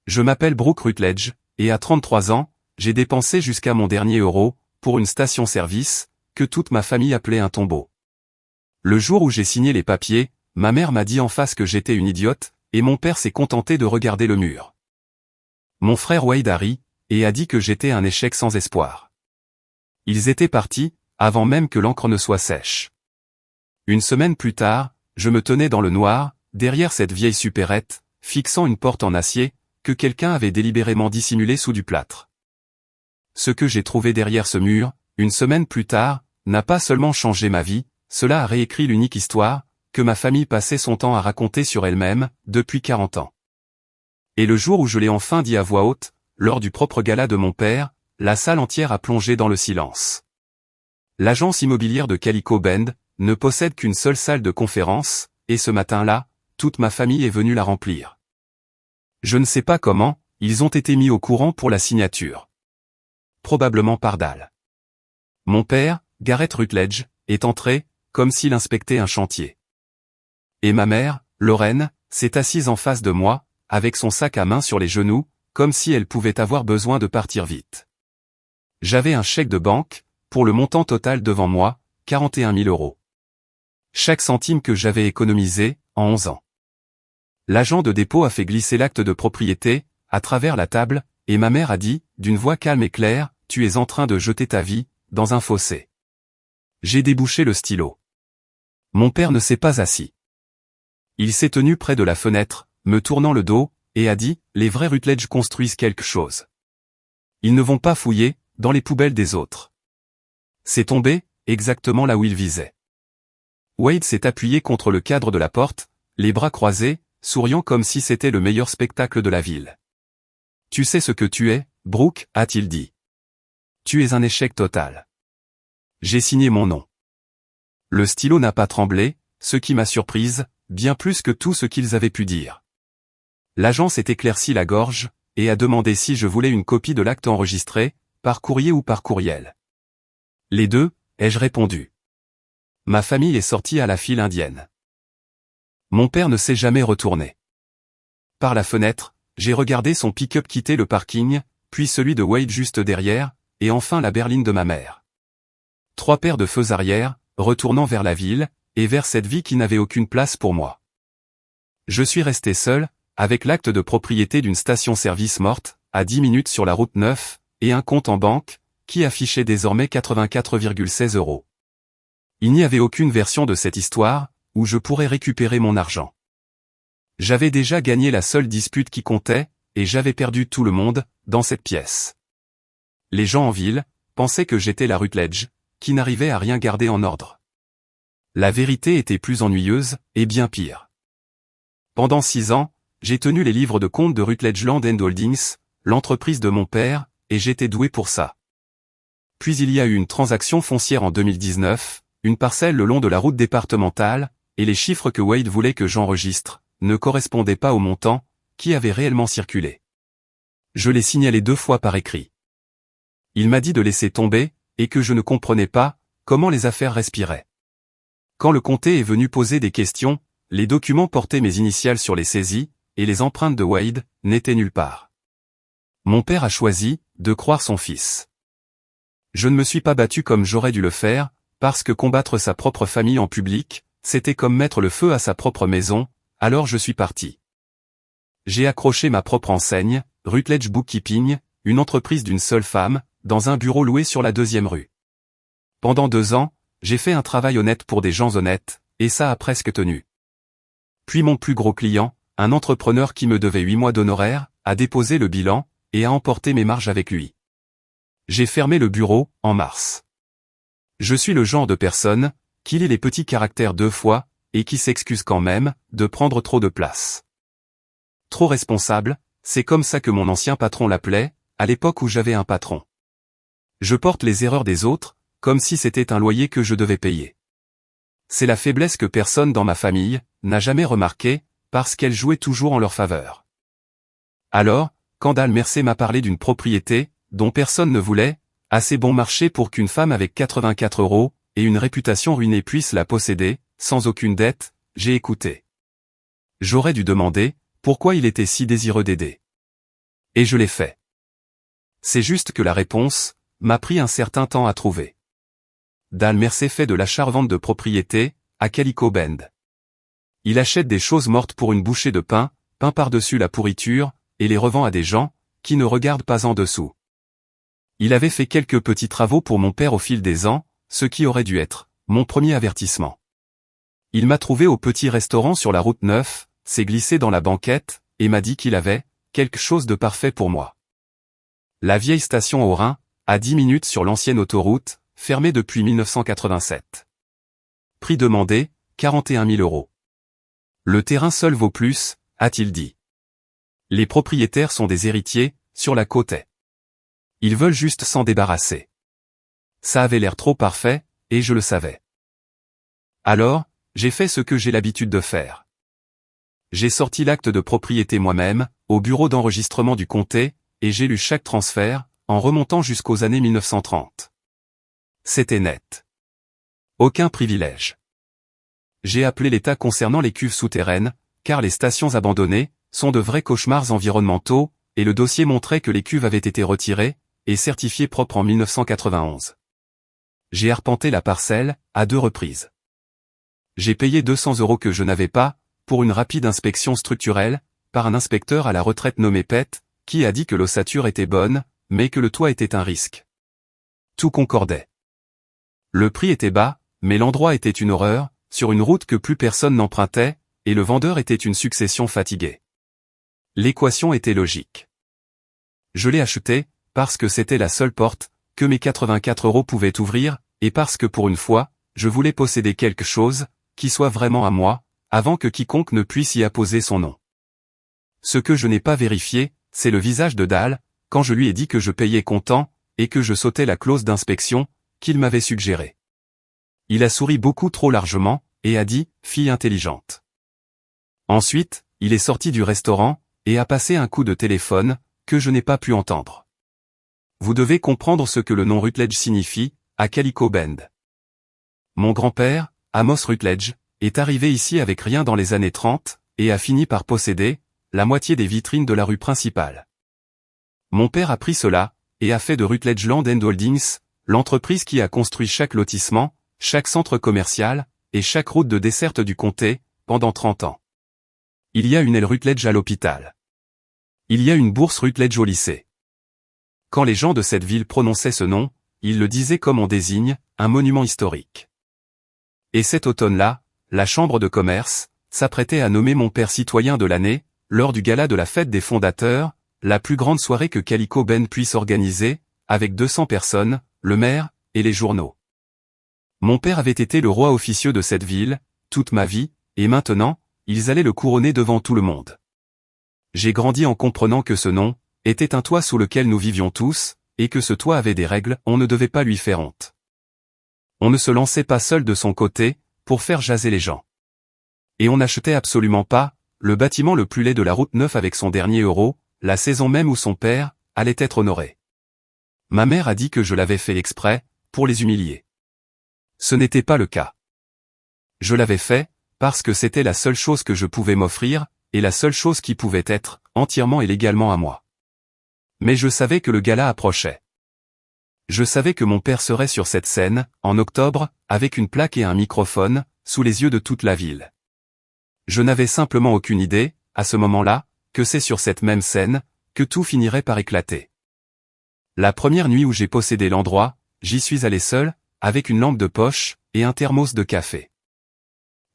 Je m'appelle Brooke Rutledge, et à 33 ans, j'ai dépensé jusqu'à mon dernier euro, pour une station-service, que toute ma famille appelait un tombeau. Le jour où j'ai signé les papiers, ma mère m'a dit en face que j'étais une idiote, et mon père s'est contenté de regarder le mur. Mon frère Wade a ri, et a dit que j'étais un échec sans espoir. Ils étaient partis, avant même que l'encre ne soit sèche. Une semaine plus tard, je me tenais dans le noir, derrière cette vieille supérette, fixant une porte en acier, que quelqu'un avait délibérément dissimulée sous du plâtre. Ce que j'ai trouvé derrière ce mur, une semaine plus tard, n'a pas seulement changé ma vie, cela a réécrit l'unique histoire, que ma famille passait son temps à raconter sur elle-même, depuis 40 ans. Et le jour où je l'ai enfin dit à voix haute, lors du propre gala de mon père, la salle entière a plongé dans le silence. L'agence immobilière de Calico Bend ne possède qu'une seule salle de conférence, et ce matin-là, toute ma famille est venue la remplir. Je ne sais pas comment, ils ont été mis au courant pour la signature. Probablement par Dal. Mon père, Gareth Rutledge, est entré, comme s'il inspectait un chantier. Et ma mère, Lorraine, s'est assise en face de moi, avec son sac à main sur les genoux, comme si elle pouvait avoir besoin de partir vite. J'avais un chèque de banque, pour le montant total devant moi, 41 000 euros. Chaque centime que j'avais économisé, en 11 ans. L'agent de dépôt a fait glisser l'acte de propriété, à travers la table, et ma mère a dit, d'une voix calme et claire, « Tu es en train de jeter ta vie, dans un fossé. » J'ai débouché le stylo. Mon père ne s'est pas assis. Il s'est tenu près de la fenêtre, me tournant le dos, et a dit, « Les vrais Rutledge construisent quelque chose. Ils ne vont pas fouiller, dans les poubelles des autres. » C'est tombé, exactement là où il visait. Wade s'est appuyé contre le cadre de la porte, les bras croisés, souriant comme si c'était le meilleur spectacle de la ville. « Tu sais ce que tu es, Brooke, a-t-il dit. Tu es un échec total. » J'ai signé mon nom. Le stylo n'a pas tremblé, ce qui m'a surprise, bien plus que tout ce qu'ils avaient pu dire. L'agent s'est éclairci la gorge, et a demandé si je voulais une copie de l'acte enregistré, par courrier ou par courriel. Les deux, ai-je répondu. Ma famille est sortie à la file indienne. Mon père ne s'est jamais retourné. Par la fenêtre, j'ai regardé son pick-up quitter le parking, puis celui de Wade juste derrière, et enfin la berline de ma mère. 3 paires de feux arrière, retournant vers la ville, et vers cette vie qui n'avait aucune place pour moi. Je suis resté seul, avec l'acte de propriété d'une station-service morte, à 10 minutes sur la route 9, et un compte en banque, qui affichait désormais 84,16 €. Il n'y avait aucune version de cette histoire, où je pourrais récupérer mon argent. J'avais déjà gagné la seule dispute qui comptait, et j'avais perdu tout le monde, dans cette pièce. Les gens en ville, pensaient que j'étais la Rutledge, qui n'arrivait à rien garder en ordre. La vérité était plus ennuyeuse, et bien pire. Pendant 6 ans, j'ai tenu les livres de compte de Rutledge Land & Holdings, l'entreprise de mon père, et j'étais doué pour ça. Puis il y a eu une transaction foncière en 2019, une parcelle le long de la route départementale, et les chiffres que Wade voulait que j'enregistre, ne correspondaient pas au montant, qui avait réellement circulé. Je l'ai signalé 2 fois par écrit. Il m'a dit de laisser tomber, et que je ne comprenais pas, comment les affaires respiraient. Quand le comté est venu poser des questions, les documents portaient mes initiales sur les saisies, et les empreintes de Wade, n'étaient nulle part. Mon père a choisi, de croire son fils. Je ne me suis pas battu comme j'aurais dû le faire, parce que combattre sa propre famille en public, c'était comme mettre le feu à sa propre maison, alors je suis parti. J'ai accroché ma propre enseigne, Rutledge Bookkeeping, une entreprise d'une seule femme, dans un bureau loué sur la 2e rue. Pendant 2 ans, j'ai fait un travail honnête pour des gens honnêtes, et ça a presque tenu. Puis mon plus gros client, un entrepreneur qui me devait 8 mois d'honoraires, a déposé le bilan, et a emporté mes marges avec lui. J'ai fermé le bureau, en mars. Je suis le genre de personne, qui lit les petits caractères 2 fois, et qui s'excuse quand même, de prendre trop de place. Trop responsable, c'est comme ça que mon ancien patron l'appelait, à l'époque où j'avais un patron. Je porte les erreurs des autres, comme si c'était un loyer que je devais payer. C'est la faiblesse que personne dans ma famille n'a jamais remarquée, parce qu'elle jouait toujours en leur faveur. Alors, quand Dal Mercer m'a parlé d'une propriété, dont personne ne voulait, assez bon marché pour qu'une femme avec 84 € et une réputation ruinée puisse la posséder, sans aucune dette, j'ai écouté. J'aurais dû demander, pourquoi il était si désireux d'aider. Et je l'ai fait. C'est juste que la réponse m'a pris un certain temps à trouver. Dal Mersey fait de l'achat-revente de propriété à Calico Bend. Il achète des choses mortes pour une bouchée de pain, peint par-dessus la pourriture, et les revend à des gens qui ne regardent pas en dessous. Il avait fait quelques petits travaux pour mon père au fil des ans, ce qui aurait dû être mon premier avertissement. Il m'a trouvé au petit restaurant sur la route 9, s'est glissé dans la banquette, et m'a dit qu'il avait quelque chose de parfait pour moi. La vieille station au Rhin, à 10 minutes sur l'ancienne autoroute, fermée depuis 1987. Prix demandé, 41 000 €. Le terrain seul vaut plus, a-t-il dit. Les propriétaires sont des héritiers, sur la côte est. Ils veulent juste s'en débarrasser. Ça avait l'air trop parfait, et je le savais. Alors, j'ai fait ce que j'ai l'habitude de faire. J'ai sorti l'acte de propriété moi-même, au bureau d'enregistrement du comté, et j'ai lu chaque transfert, en remontant jusqu'aux années 1930. C'était net. Aucun privilège. J'ai appelé l'État concernant les cuves souterraines, car les stations abandonnées sont de vrais cauchemars environnementaux, et le dossier montrait que les cuves avaient été retirées et certifiées propres en 1991. J'ai arpenté la parcelle, à 2 reprises. J'ai payé 200 € que je n'avais pas, pour une rapide inspection structurelle, par un inspecteur à la retraite nommé Pett, qui a dit que l'ossature était bonne, mais que le toit était un risque. Tout concordait. Le prix était bas, mais l'endroit était une horreur, sur une route que plus personne n'empruntait, et le vendeur était une succession fatiguée. L'équation était logique. Je l'ai acheté, parce que c'était la seule porte que mes 84 € pouvaient ouvrir, et parce que pour une fois, je voulais posséder quelque chose qui soit vraiment à moi, avant que quiconque ne puisse y apposer son nom. Ce que je n'ai pas vérifié, c'est le visage de Dal, quand je lui ai dit que je payais comptant, et que je sautais la clause d'inspection qu'il m'avait suggérée. Il a souri beaucoup trop largement, et a dit, fille intelligente. Ensuite, il est sorti du restaurant, et a passé un coup de téléphone, que je n'ai pas pu entendre. Vous devez comprendre ce que le nom Rutledge signifie, à Calico Bend. Mon grand-père, Amos Rutledge, est arrivé ici avec rien dans les années 30, et a fini par posséder la moitié des vitrines de la rue principale. Mon père a pris cela, et a fait de Rutledge Land & Holdings, l'entreprise qui a construit chaque lotissement, chaque centre commercial, et chaque route de desserte du comté, pendant 30 ans. Il y a une aile Rutledge à l'hôpital. Il y a une bourse Rutledge au lycée. Quand les gens de cette ville prononçaient ce nom, ils le disaient comme on désigne un monument historique. Et cet automne-là, la Chambre de commerce s'apprêtait à nommer mon père citoyen de l'année, lors du gala de la fête des fondateurs, la plus grande soirée que Calico Bend puisse organiser, avec 200 personnes, le maire, et les journaux. Mon père avait été le roi officieux de cette ville, toute ma vie, et maintenant, ils allaient le couronner devant tout le monde. J'ai grandi en comprenant que ce nom était un toit sous lequel nous vivions tous, et que ce toit avait des règles, on ne devait pas lui faire honte. On ne se lançait pas seul de son côté, pour faire jaser les gens. Et on n'achetait absolument pas le bâtiment le plus laid de la route 9 avec son dernier euro, la saison même où son père allait être honoré. Ma mère a dit que je l'avais fait exprès, pour les humilier. Ce n'était pas le cas. Je l'avais fait, parce que c'était la seule chose que je pouvais m'offrir, et la seule chose qui pouvait être entièrement et légalement à moi. Mais je savais que le gala approchait. Je savais que mon père serait sur cette scène, en octobre, avec une plaque et un microphone, sous les yeux de toute la ville. Je n'avais simplement aucune idée, à ce moment-là, que c'est sur cette même scène, que tout finirait par éclater. La première nuit où j'ai possédé l'endroit, j'y suis allé seul, avec une lampe de poche, et un thermos de café.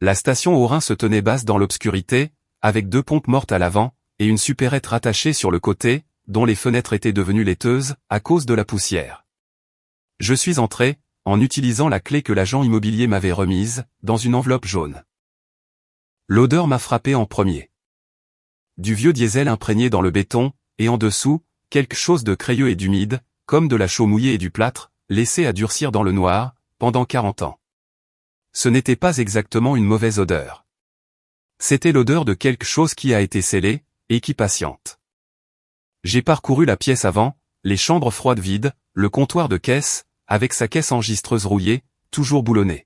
La station au Rhin se tenait basse dans l'obscurité, avec 2 pompes mortes à l'avant, et une supérette rattachée sur le côté, dont les fenêtres étaient devenues laiteuses, à cause de la poussière. Je suis entré, en utilisant la clé que l'agent immobilier m'avait remise, dans une enveloppe jaune. L'odeur m'a frappé en premier. Du vieux diesel imprégné dans le béton, et en dessous, quelque chose de crayeux et d'humide, comme de la chaux mouillée et du plâtre, laissé à durcir dans le noir, pendant 40 ans. Ce n'était pas exactement une mauvaise odeur. C'était l'odeur de quelque chose qui a été scellé, et qui patiente. J'ai parcouru la pièce avant, les chambres froides vides, le comptoir de caisse, avec sa caisse enregistreuse rouillée, toujours boulonnée.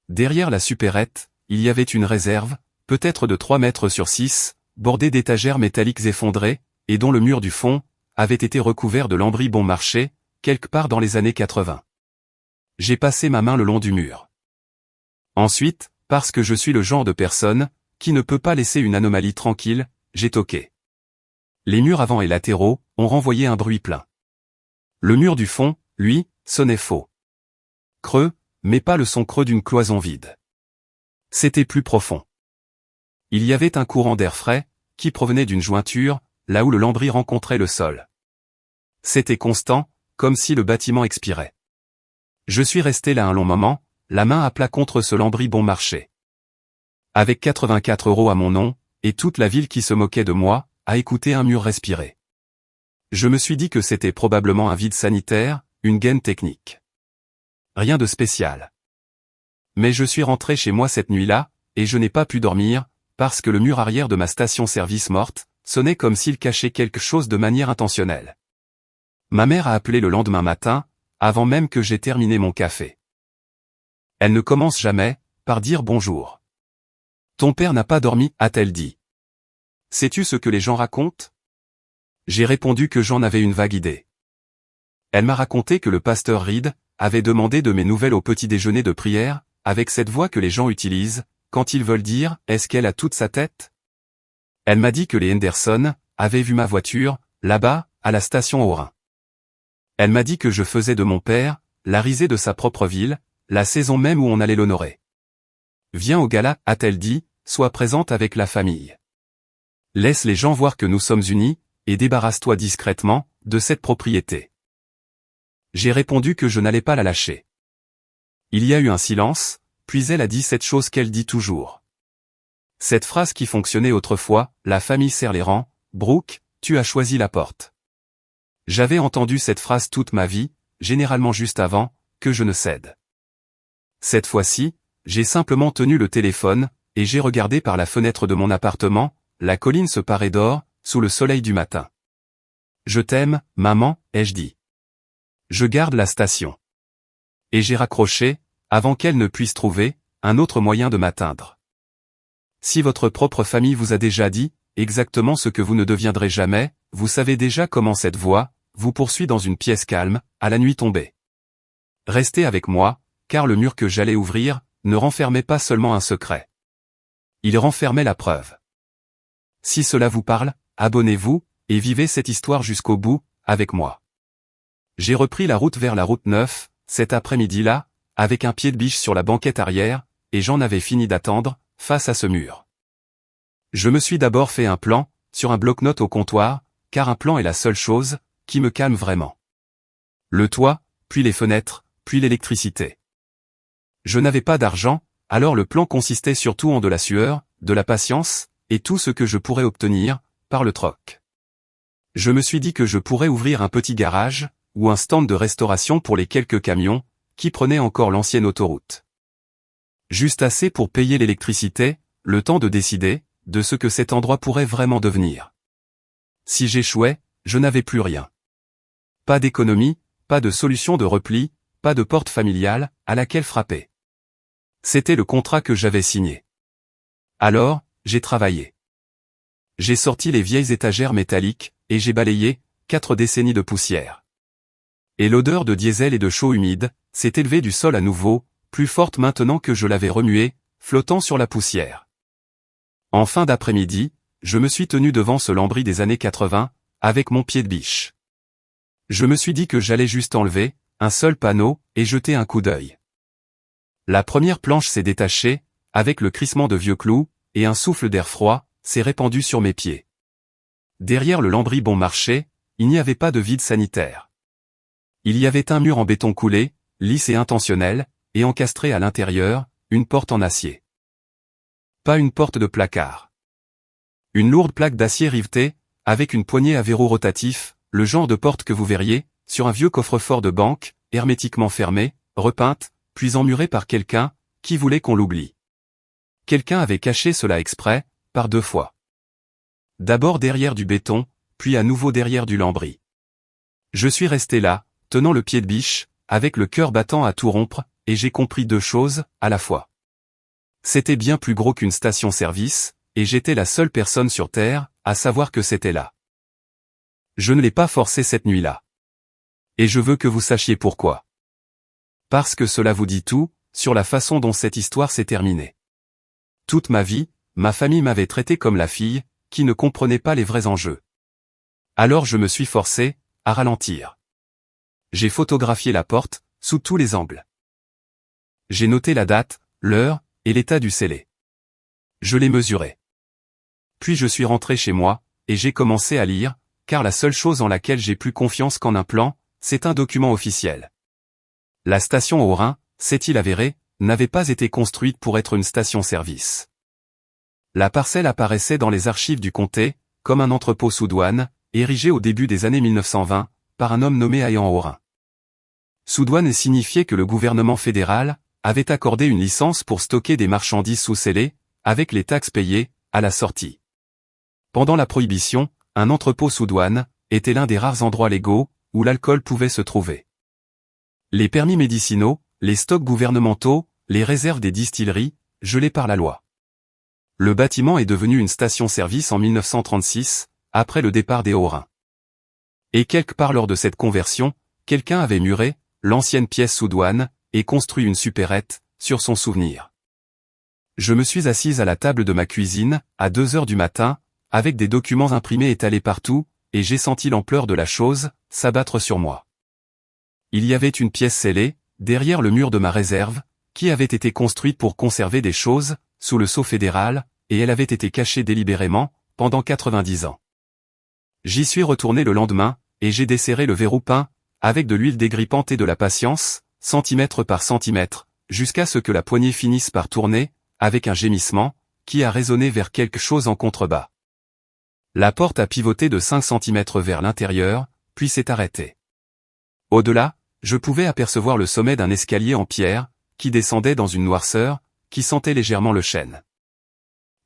Derrière la supérette, il y avait une réserve, peut-être de 3 mètres sur 6, bordée d'étagères métalliques effondrées, et dont le mur du fond avait été recouvert de lambris bon marché, quelque part dans les années 80. J'ai passé ma main le long du mur. Ensuite, parce que je suis le genre de personne qui ne peut pas laisser une anomalie tranquille, j'ai toqué. Les murs avant et latéraux ont renvoyé un bruit plein. Le mur du fond, lui, sonnait faux. Creux, mais pas le son creux d'une cloison vide. C'était plus profond. Il y avait un courant d'air frais, qui provenait d'une jointure, là où le lambris rencontrait le sol. C'était constant, comme si le bâtiment expirait. Je suis resté là un long moment, la main à plat contre ce lambris bon marché. Avec 84 € à mon nom, et toute la ville qui se moquait de moi, à écouter un mur respirer. Je me suis dit que c'était probablement un vide sanitaire, une gaine technique. Rien de spécial. Mais je suis rentré chez moi cette nuit-là, et je n'ai pas pu dormir, parce que le mur arrière de ma station-service morte sonnait comme s'il cachait quelque chose de manière intentionnelle. Ma mère a appelé le lendemain matin, avant même que j'aie terminé mon café. Elle ne commence jamais par dire bonjour. Ton père n'a pas dormi, a-t-elle dit. Sais-tu ce que les gens racontent? J'ai répondu que j'en avais une vague idée. Elle m'a raconté que le pasteur Reed avait demandé de mes nouvelles au petit déjeuner de prière, avec cette voix que les gens utilisent, quand ils veulent dire « Est-ce qu'elle a toute sa tête ?» Elle m'a dit que les Henderson avaient vu ma voiture, là-bas, à la station au Rhin. Elle m'a dit que je faisais de mon père la risée de sa propre ville, la saison même où on allait l'honorer. Viens au gala, a-t-elle dit, sois présente avec la famille. Laisse les gens voir que nous sommes unis, et débarrasse-toi discrètement de cette propriété. J'ai répondu que je n'allais pas la lâcher. Il y a eu un silence, puis elle a dit cette chose qu'elle dit toujours. Cette phrase qui fonctionnait autrefois, la famille serre les rangs, Brooke, tu as choisi la porte. J'avais entendu cette phrase toute ma vie, généralement juste avant que je ne cède. Cette fois-ci, j'ai simplement tenu le téléphone, et j'ai regardé par la fenêtre de mon appartement, la colline se parait d'or, sous le soleil du matin. Je t'aime, maman, ai-je dit. Je garde la station. Et j'ai raccroché, avant qu'elle ne puisse trouver un autre moyen de m'atteindre. Si votre propre famille vous a déjà dit exactement ce que vous ne deviendrez jamais, vous savez déjà comment cette voix vous poursuit dans une pièce calme, à la nuit tombée. Restez avec moi, car le mur que j'allais ouvrir ne renfermait pas seulement un secret. Il renfermait la preuve. Si cela vous parle, abonnez-vous, et vivez cette histoire jusqu'au bout, avec moi. J'ai repris la route vers la route 9, cet après-midi-là, avec un pied de biche sur la banquette arrière, et j'en avais fini d'attendre, face à ce mur. Je me suis d'abord fait un plan, sur un bloc-notes au comptoir, car un plan est la seule chose qui me calme vraiment. Le toit, puis les fenêtres, puis l'électricité. Je n'avais pas d'argent, alors le plan consistait surtout en de la sueur, de la patience, et tout ce que je pourrais obtenir, par le troc. Je me suis dit que je pourrais ouvrir un petit garage, ou un stand de restauration pour les quelques camions, qui prenaient encore l'ancienne autoroute. Juste assez pour payer l'électricité, le temps de décider, de ce que cet endroit pourrait vraiment devenir. Si j'échouais, je n'avais plus rien. Pas d'économie, pas de solution de repli, pas de porte familiale, à laquelle frapper. C'était le contrat que j'avais signé. Alors, j'ai travaillé. J'ai sorti les vieilles étagères métalliques, et j'ai balayé 4 décennies de poussière. Et l'odeur de diesel et de chaux humide s'est élevée du sol à nouveau, plus forte maintenant que je l'avais remuée, flottant sur la poussière. En fin d'après-midi, je me suis tenu devant ce lambris des années 80, avec mon pied de biche. Je me suis dit que j'allais juste enlever un seul panneau, et jeter un coup d'œil. La première planche s'est détachée, avec le crissement de vieux clous, et un souffle d'air froid s'est répandu sur mes pieds. Derrière le lambris bon marché, il n'y avait pas de vide sanitaire. Il y avait un mur en béton coulé, lisse et intentionnel, et encastré à l'intérieur, une porte en acier. Pas une porte de placard. Une lourde plaque d'acier rivetée, avec une poignée à verrou rotatif, le genre de porte que vous verriez, sur un vieux coffre-fort de banque, hermétiquement fermé, repeinte, puis emmurée par quelqu'un, qui voulait qu'on l'oublie. Quelqu'un avait caché cela exprès, par 2 fois. D'abord derrière du béton, puis à nouveau derrière du lambris. Je suis resté là, tenant le pied de biche, avec le cœur battant à tout rompre, et j'ai compris 2 choses, à la fois. C'était bien plus gros qu'une station-service, et j'étais la seule personne sur Terre, à savoir que c'était là. Je ne l'ai pas forcé cette nuit-là. Et je veux que vous sachiez pourquoi. Parce que cela vous dit tout, sur la façon dont cette histoire s'est terminée. Toute ma vie, ma famille m'avait traité comme la fille, qui ne comprenait pas les vrais enjeux. Alors je me suis forcé, à ralentir. J'ai photographié la porte, sous tous les angles. J'ai noté la date, l'heure, et l'état du scellé. Je l'ai mesuré. Puis je suis rentré chez moi, et j'ai commencé à lire, car la seule chose en laquelle j'ai plus confiance qu'en un plan, c'est un document officiel. La station au Rhin, c'est-il avéré, n'avait pas été construite pour être une station-service. La parcelle apparaissait dans les archives du comté, comme un entrepôt sous douane, érigé au début des années 1920, par un homme nommé Ayant au Rhin. Sous douane signifiait que le gouvernement fédéral avait accordé une licence pour stocker des marchandises sous scellés, avec les taxes payées, à la sortie. Pendant la Prohibition, un entrepôt sous douane était l'un des rares endroits légaux où l'alcool pouvait se trouver. Les permis médicinaux, les stocks gouvernementaux, les réserves des distilleries, gelés par la loi. Le bâtiment est devenu une station-service en 1936, après le départ des Hauts-Rhin. Et quelque part lors de cette conversion, quelqu'un avait muré l'ancienne pièce sous douane et construit une supérette sur son souvenir. Je me suis assise à la table de ma cuisine, à 2 heures du matin, avec des documents imprimés étalés partout, et j'ai senti l'ampleur de la chose s'abattre sur moi. Il y avait une pièce scellée, derrière le mur de ma réserve, qui avait été construite pour conserver des choses, sous le sceau fédéral, et elle avait été cachée délibérément, pendant 90 ans. J'y suis retourné le lendemain, et j'ai desserré le verrou peint, avec de l'huile dégrippante et de la patience, centimètre par centimètre, jusqu'à ce que la poignée finisse par tourner, avec un gémissement, qui a résonné vers quelque chose en contrebas. La porte a pivoté de 5 centimètres vers l'intérieur, puis s'est arrêtée. Au-delà, je pouvais apercevoir le sommet d'un escalier en pierre, qui descendait dans une noirceur, qui sentait légèrement le chêne.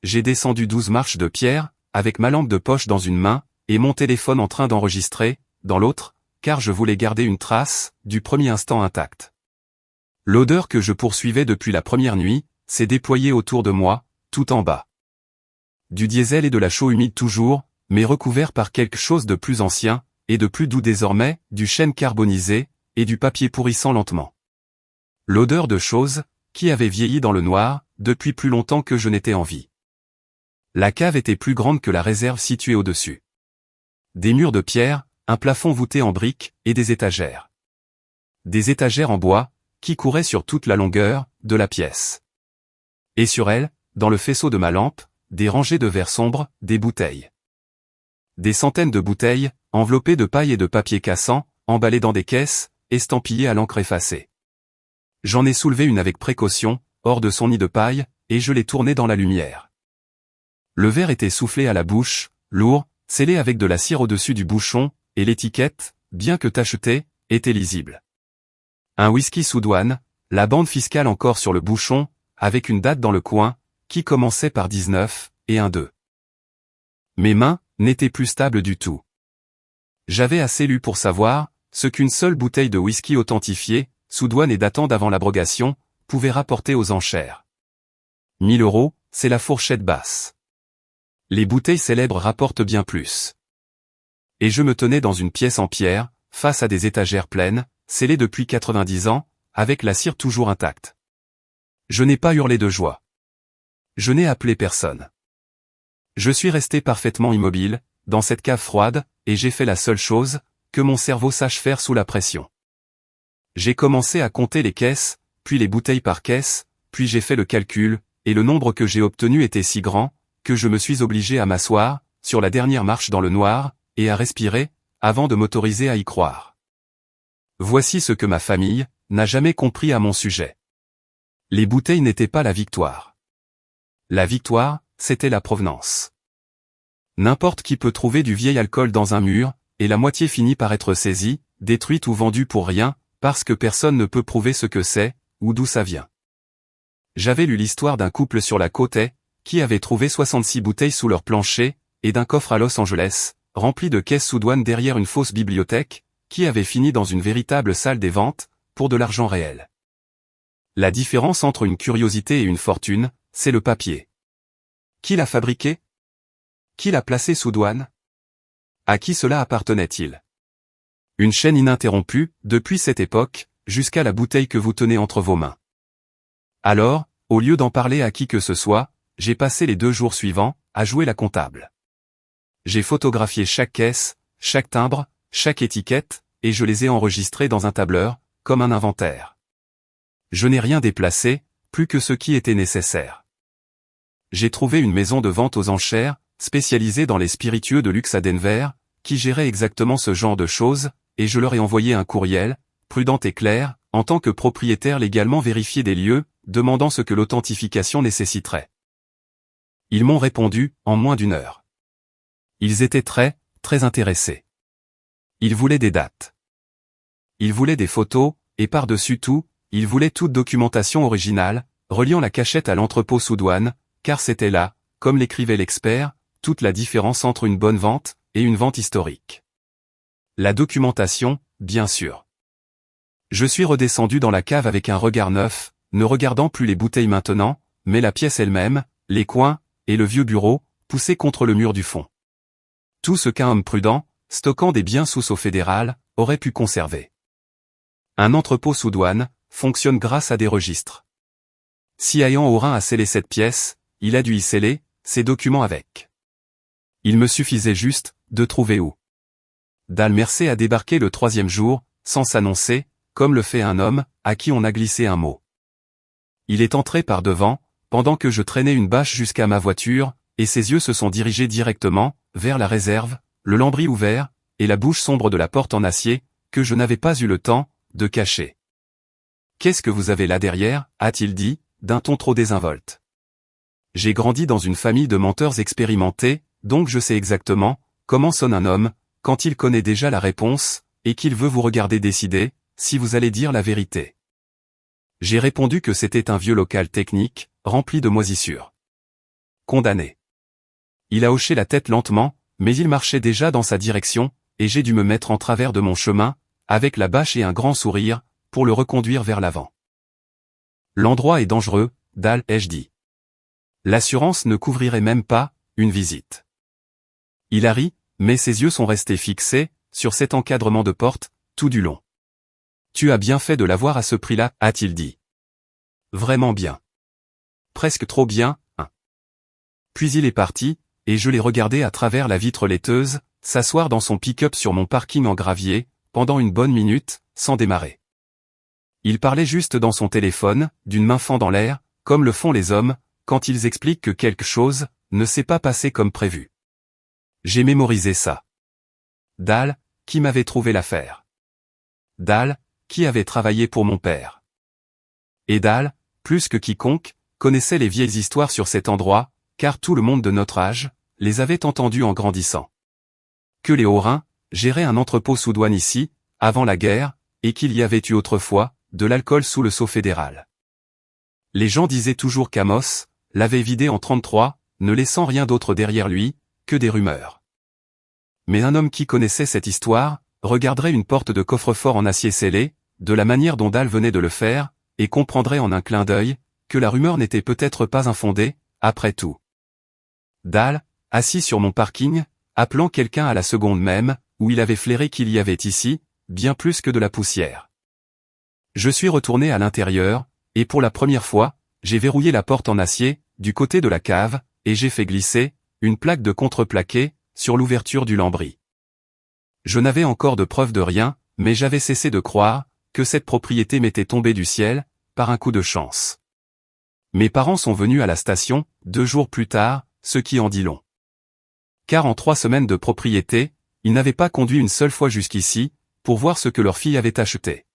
J'ai descendu 12 marches de pierre, avec ma lampe de poche dans une main, et mon téléphone en train d'enregistrer, dans l'autre, car je voulais garder une trace, du premier instant intact. L'odeur que je poursuivais depuis la première nuit, s'est déployée autour de moi, tout en bas. Du diesel et de la chaux humide toujours, mais recouvert par quelque chose de plus ancien, et de plus doux désormais, du chêne carbonisé, et du papier pourrissant lentement. L'odeur de choses, qui avaient vieilli dans le noir, depuis plus longtemps que je n'étais en vie. La cave était plus grande que la réserve située au-dessus. Des murs de pierre, un plafond voûté en briques, et des étagères. Des étagères en bois, qui couraient sur toute la longueur, de la pièce. Et sur elles, dans le faisceau de ma lampe, des rangées de verres sombres, des bouteilles. Des centaines de bouteilles, enveloppées de paille et de papier cassant, emballées dans des caisses, estampillées à l'encre effacée. J'en ai soulevé une avec précaution, hors de son nid de paille, et je l'ai tournée dans la lumière. Le verre était soufflé à la bouche, lourd, scellé avec de la cire au-dessus du bouchon, et l'étiquette, bien que tachetée, était lisible. Un whisky sous douane, la bande fiscale encore sur le bouchon, avec une date dans le coin, qui commençait par 19, et un 2. Mes mains n'étaient plus stables du tout. J'avais assez lu pour savoir ce qu'une seule bouteille de whisky authentifiée, sous douane et datant d'avant l'abrogation, pouvait rapporter aux enchères. 1 000 €, c'est la fourchette basse. Les bouteilles célèbres rapportent bien plus. Et je me tenais dans une pièce en pierre, face à des étagères pleines, scellées depuis 90 ans, avec la cire toujours intacte. Je n'ai pas hurlé de joie. Je n'ai appelé personne. Je suis resté parfaitement immobile, dans cette cave froide, et j'ai fait la seule chose que mon cerveau sache faire sous la pression. J'ai commencé à compter les caisses, puis les bouteilles par caisse, puis j'ai fait le calcul, et le nombre que j'ai obtenu était si grand, que je me suis obligé à m'asseoir, sur la dernière marche dans le noir, et à respirer, avant de m'autoriser à y croire. Voici ce que ma famille n'a jamais compris à mon sujet. Les bouteilles n'étaient pas la victoire. La victoire, c'était la provenance. N'importe qui peut trouver du vieil alcool dans un mur, et la moitié finit par être saisie, détruite ou vendue pour rien, parce que personne ne peut prouver ce que c'est, ou d'où ça vient. J'avais lu l'histoire d'un couple sur la côte est, qui avait trouvé 66 bouteilles sous leur plancher, et d'un coffre à Los Angeles, rempli de caisses sous douane derrière une fausse bibliothèque, qui avait fini dans une véritable salle des ventes, pour de l'argent réel. La différence entre une curiosité et une fortune, c'est le papier. Qui l'a fabriqué? Qui l'a placé sous douane? À qui cela appartenait-il? Une chaîne ininterrompue, depuis cette époque, jusqu'à la bouteille que vous tenez entre vos mains. Alors, au lieu d'en parler à qui que ce soit, j'ai passé les 2 jours suivants à jouer la comptable. J'ai photographié chaque caisse, chaque timbre, chaque étiquette, et je les ai enregistrés dans un tableur, comme un inventaire. Je n'ai rien déplacé, plus que ce qui était nécessaire. J'ai trouvé une maison de vente aux enchères, spécialisée dans les spiritueux de luxe à Denver, qui gérait exactement ce genre de choses, et je leur ai envoyé un courriel, prudent et clair, en tant que propriétaire légalement vérifié des lieux, demandant ce que l'authentification nécessiterait. Ils m'ont répondu, en moins d'1 heure. Ils étaient très intéressés. Ils voulaient des dates. Ils voulaient des photos, et par-dessus tout, ils voulaient toute documentation originale, reliant la cachette à l'entrepôt sous douane, car c'était là, comme l'écrivait l'expert, toute la différence entre une bonne vente et une vente historique. La documentation, bien sûr. Je suis redescendu dans la cave avec un regard neuf, ne regardant plus les bouteilles maintenant, mais la pièce elle-même, les coins, et le vieux bureau, poussé contre le mur du fond. Tout ce qu'un homme prudent, stockant des biens sous sceau fédéral, aurait pu conserver. Un entrepôt sous douane fonctionne grâce à des registres. Si Ayant Aurin a scellé cette pièce, il a dû y sceller ses documents avec. Il me suffisait juste de trouver où. Dal Mercé a débarqué le 3e jour, sans s'annoncer, comme le fait un homme à qui on a glissé un mot. Il est entré par devant, pendant que je traînais une bâche jusqu'à ma voiture, et ses yeux se sont dirigés directement vers la réserve, le lambris ouvert, et la bouche sombre de la porte en acier, que je n'avais pas eu le temps de cacher. « Qu'est-ce que vous avez là derrière » a-t-il dit, d'un ton trop désinvolte. J'ai grandi dans une famille de menteurs expérimentés, donc je sais exactement comment sonne un homme, quand il connaît déjà la réponse, et qu'il veut vous regarder décider si vous allez dire la vérité. J'ai répondu que c'était un vieux local technique, rempli de moisissures. Condamné. Il a hoché la tête lentement, mais il marchait déjà dans sa direction, et j'ai dû me mettre en travers de mon chemin, avec la bâche et un grand sourire, pour le reconduire vers l'avant. L'endroit est dangereux, Dal, ai-je dit. L'assurance ne couvrirait même pas une visite. Il a ri, mais ses yeux sont restés fixés sur cet encadrement de porte, tout du long. Tu as bien fait de l'avoir à ce prix-là, a-t-il dit. Vraiment bien. Presque trop bien, hein. Puis il est parti, et je l'ai regardé à travers la vitre laiteuse, s'asseoir dans son pick-up sur mon parking en gravier, pendant une bonne minute, sans démarrer. Il parlait juste dans son téléphone, d'une main fendant l'air, comme le font les hommes, quand ils expliquent que quelque chose ne s'est pas passé comme prévu. J'ai mémorisé ça. Dal, qui m'avait trouvé l'affaire. Dal, qui avait travaillé pour mon père. Et Dal, plus que quiconque, connaissait les vieilles histoires sur cet endroit, car tout le monde de notre âge les avait entendues en grandissant. Que les Aurins géraient un entrepôt sous douane ici, avant la guerre, et qu'il y avait eu autrefois de l'alcool sous le sceau fédéral. Les gens disaient toujours qu'Amos l'avait vidé en 33, ne laissant rien d'autre derrière lui que des rumeurs. Mais un homme qui connaissait cette histoire regarderait une porte de coffre-fort en acier scellé, de la manière dont Dal venait de le faire, et comprendrait en un clin d'œil que la rumeur n'était peut-être pas infondée, après tout. Dal, assis sur mon parking, appelant quelqu'un à la seconde même, où il avait flairé qu'il y avait ici, bien plus que de la poussière. Je suis retourné à l'intérieur, et pour la première fois, j'ai verrouillé la porte en acier, du côté de la cave, et j'ai fait glisser une plaque de contreplaqué sur l'ouverture du lambris. Je n'avais encore de preuve de rien, mais j'avais cessé de croire que cette propriété m'était tombée du ciel, par un coup de chance. Mes parents sont venus à la station, 2 jours plus tard, ce qui en dit long. Car en 3 semaines de propriété, ils n'avaient pas conduit une seule fois jusqu'ici, pour voir ce que leur fille avait acheté.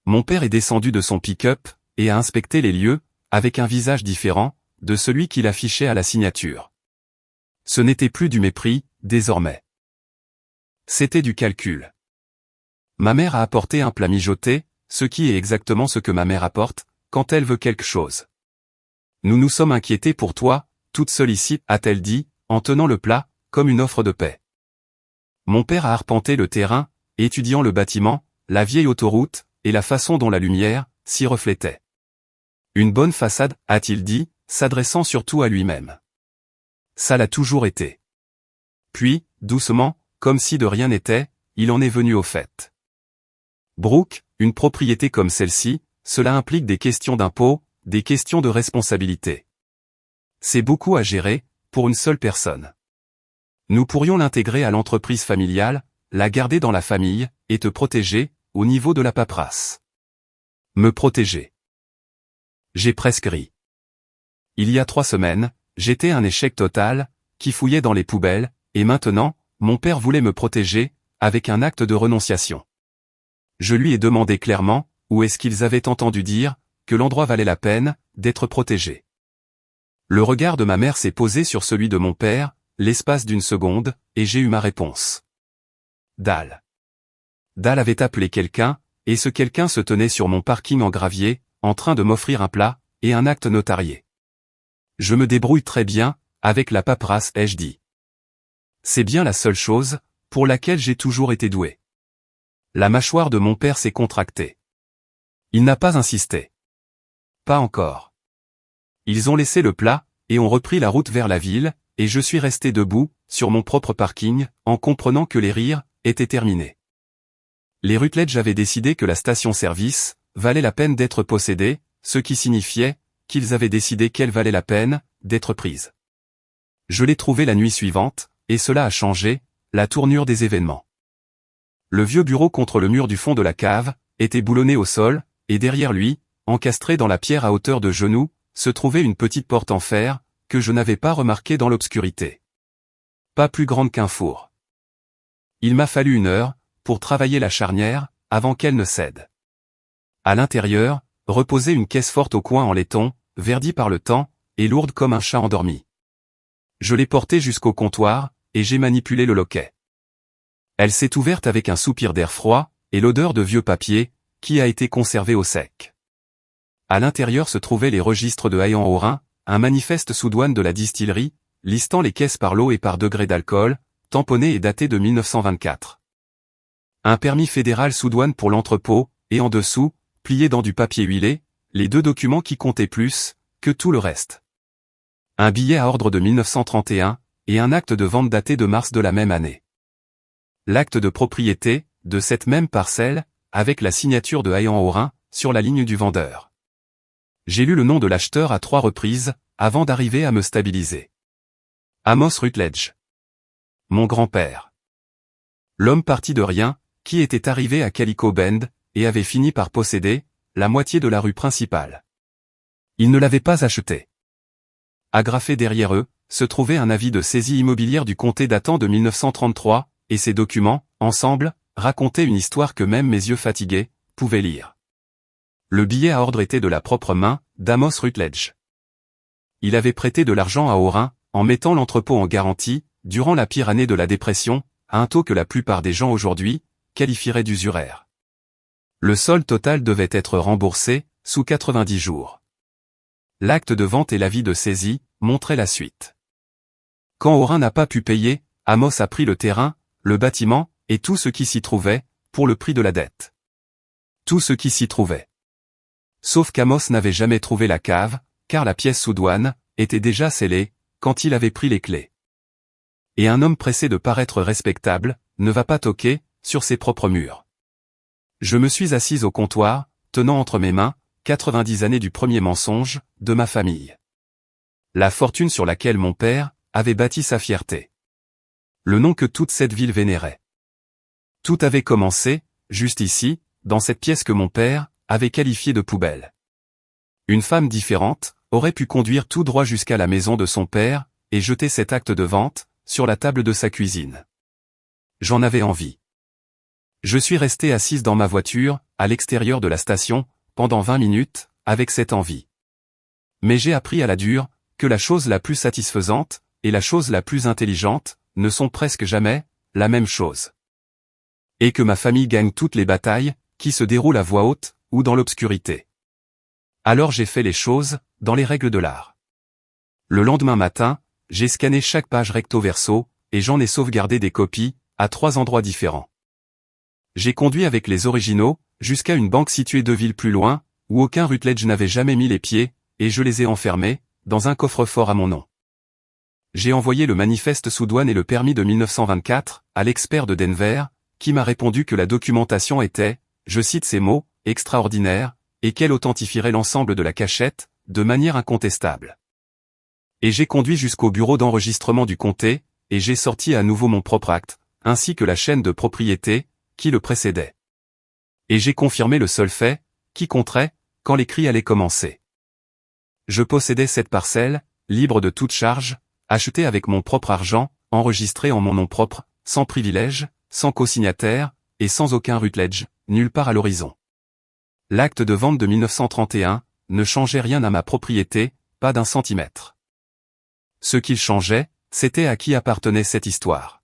Mon père est descendu de son pick-up, et a inspecté les lieux, avec un visage différent de celui qu'il affichait à la signature. Ce n'était plus du mépris, désormais. C'était du calcul. Ma mère a apporté un plat mijoté, ce qui est exactement ce que ma mère apporte, quand elle veut quelque chose. Nous nous sommes inquiétés pour toi, toute seule ici, a-t-elle dit, en tenant le plat, comme une offre de paix. Mon père a arpenté le terrain, étudiant le bâtiment, la vieille autoroute, et la façon dont la lumière s'y reflétait. Une bonne façade, a-t-il dit, s'adressant surtout à lui-même. Ça l'a toujours été. Puis, doucement, comme si de rien n'était, il en est venu au fait. Brooke, une propriété comme celle-ci, cela implique des questions d'impôts, des questions de responsabilité. C'est beaucoup à gérer, pour une seule personne. Nous pourrions l'intégrer à l'entreprise familiale, la garder dans la famille, et te protéger, au niveau de la paperasse. Me protéger. J'ai presque ri. Il y a 3 semaines, j'étais un échec total, qui fouillait dans les poubelles, et maintenant, mon père voulait me protéger, avec un acte de renonciation. Je lui ai demandé clairement, où est-ce qu'ils avaient entendu dire, que l'endroit valait la peine, d'être protégé. Le regard de ma mère s'est posé sur celui de mon père, l'espace d'une seconde, et j'ai eu ma réponse. Dal. Dal avait appelé quelqu'un, et ce quelqu'un se tenait sur mon parking en gravier, en train de m'offrir un plat, et un acte notarié. Je me débrouille très bien, avec la paperasse, ai-je dit. C'est bien la seule chose, pour laquelle j'ai toujours été doué. La mâchoire de mon père s'est contractée. Il n'a pas insisté. Pas encore. Ils ont laissé le plat, et ont repris la route vers la ville, et je suis resté debout, sur mon propre parking, en comprenant que les rires étaient terminés. Les Rutledge avaient décidé que la station-service valait la peine d'être possédée, ce qui signifiait qu'ils avaient décidé qu'elle valait la peine d'être prise. Je l'ai trouvée la nuit suivante, et cela a changé la tournure des événements. Le vieux bureau contre le mur du fond de la cave était boulonné au sol, et derrière lui, encastré dans la pierre à hauteur de genoux, se trouvait une petite porte en fer, que je n'avais pas remarquée dans l'obscurité. Pas plus grande qu'un four. Il m'a fallu 1 heure, pour travailler la charnière, avant qu'elle ne cède. À l'intérieur, reposait une caisse forte au coin en laiton, verdie par le temps, et lourde comme un chat endormi. Je l'ai portée jusqu'au comptoir, et j'ai manipulé le loquet. Elle s'est ouverte avec un soupir d'air froid, et l'odeur de vieux papier, qui a été conservé au sec. À l'intérieur se trouvaient les registres de Hayan Orin, un manifeste sous douane de la distillerie, listant les caisses par lot et par degré d'alcool, tamponné et daté de 1924. Un permis fédéral sous douane pour l'entrepôt, et en dessous, plié dans du papier huilé, les 2 documents qui comptaient plus que tout le reste. Un billet à ordre de 1931, et un acte de vente daté de mars de la même année. L'acte de propriété, de cette même parcelle, avec la signature de Hayan Orin, sur la ligne du vendeur. J'ai lu le nom de l'acheteur à 3 reprises, avant d'arriver à me stabiliser. Amos Rutledge. Mon grand-père. L'homme parti de rien, qui était arrivé à Calico Bend, et avait fini par posséder la moitié de la rue principale. Il ne l'avait pas acheté. Agrafé derrière eux, se trouvait un avis de saisie immobilière du comté datant de 1933, et ces documents, ensemble, racontaient une histoire que même mes yeux fatigués pouvaient lire. Le billet à ordre était de la propre main d'Amos Rutledge. Il avait prêté de l'argent à Orin, en mettant l'entrepôt en garantie, durant la pire année de la dépression, à un taux que la plupart des gens aujourd'hui qualifieraient d'usuraire. Le solde total devait être remboursé sous 90 jours. L'acte de vente et l'avis de saisie montraient la suite. Quand Orin n'a pas pu payer, Amos a pris le terrain, le bâtiment, et tout ce qui s'y trouvait, pour le prix de la dette. Tout ce qui s'y trouvait. Sauf qu'Amos n'avait jamais trouvé la cave, car la pièce sous douane était déjà scellée, quand il avait pris les clés. Et un homme pressé de paraître respectable ne va pas toquer sur ses propres murs. Je me suis assise au comptoir, tenant entre mes mains 90 années du premier mensonge de ma famille. La fortune sur laquelle mon père avait bâti sa fierté. Le nom que toute cette ville vénérait. Tout avait commencé, juste ici, dans cette pièce que mon père avait qualifiée de poubelle. Une femme différente aurait pu conduire tout droit jusqu'à la maison de son père et jeter cet acte de vente sur la table de sa cuisine. J'en avais envie. Je suis resté assise dans ma voiture, à l'extérieur de la station, pendant 20 minutes, avec cette envie. Mais j'ai appris à la dure que la chose la plus satisfaisante et la chose la plus intelligente ne sont presque jamais la même chose. Et que ma famille gagne toutes les batailles qui se déroulent à voix haute ou dans l'obscurité. Alors j'ai fait les choses dans les règles de l'art. Le lendemain matin, j'ai scanné chaque page recto verso et j'en ai sauvegardé des copies à 3 endroits différents. J'ai conduit avec les originaux jusqu'à une banque située 2 villes plus loin où aucun Rutledge n'avait jamais mis les pieds et je les ai enfermés dans un coffre-fort à mon nom. j'ai envoyé le manifeste sous douane et le permis de 1924 à l'expert de Denver, qui m'a répondu que la documentation était, je cite ces mots, extraordinaire, et qu'elle authentifierait l'ensemble de la cachette, de manière incontestable. Et j'ai conduit jusqu'au bureau d'enregistrement du comté, et j'ai sorti à nouveau mon propre acte, ainsi que la chaîne de propriété, qui le précédait. Et j'ai confirmé le seul fait, qui compterait, quand les cris allaient commencer. Je possédais cette parcelle, libre de toute charge, achetée avec mon propre argent, enregistrée en mon nom propre, sans privilège, sans co-signataire, et sans aucun rutledge, nulle part à l'horizon. L'acte de vente de 1931 ne changeait rien à ma propriété, pas d'un centimètre. Ce qu'il changeait, c'était à qui appartenait cette histoire.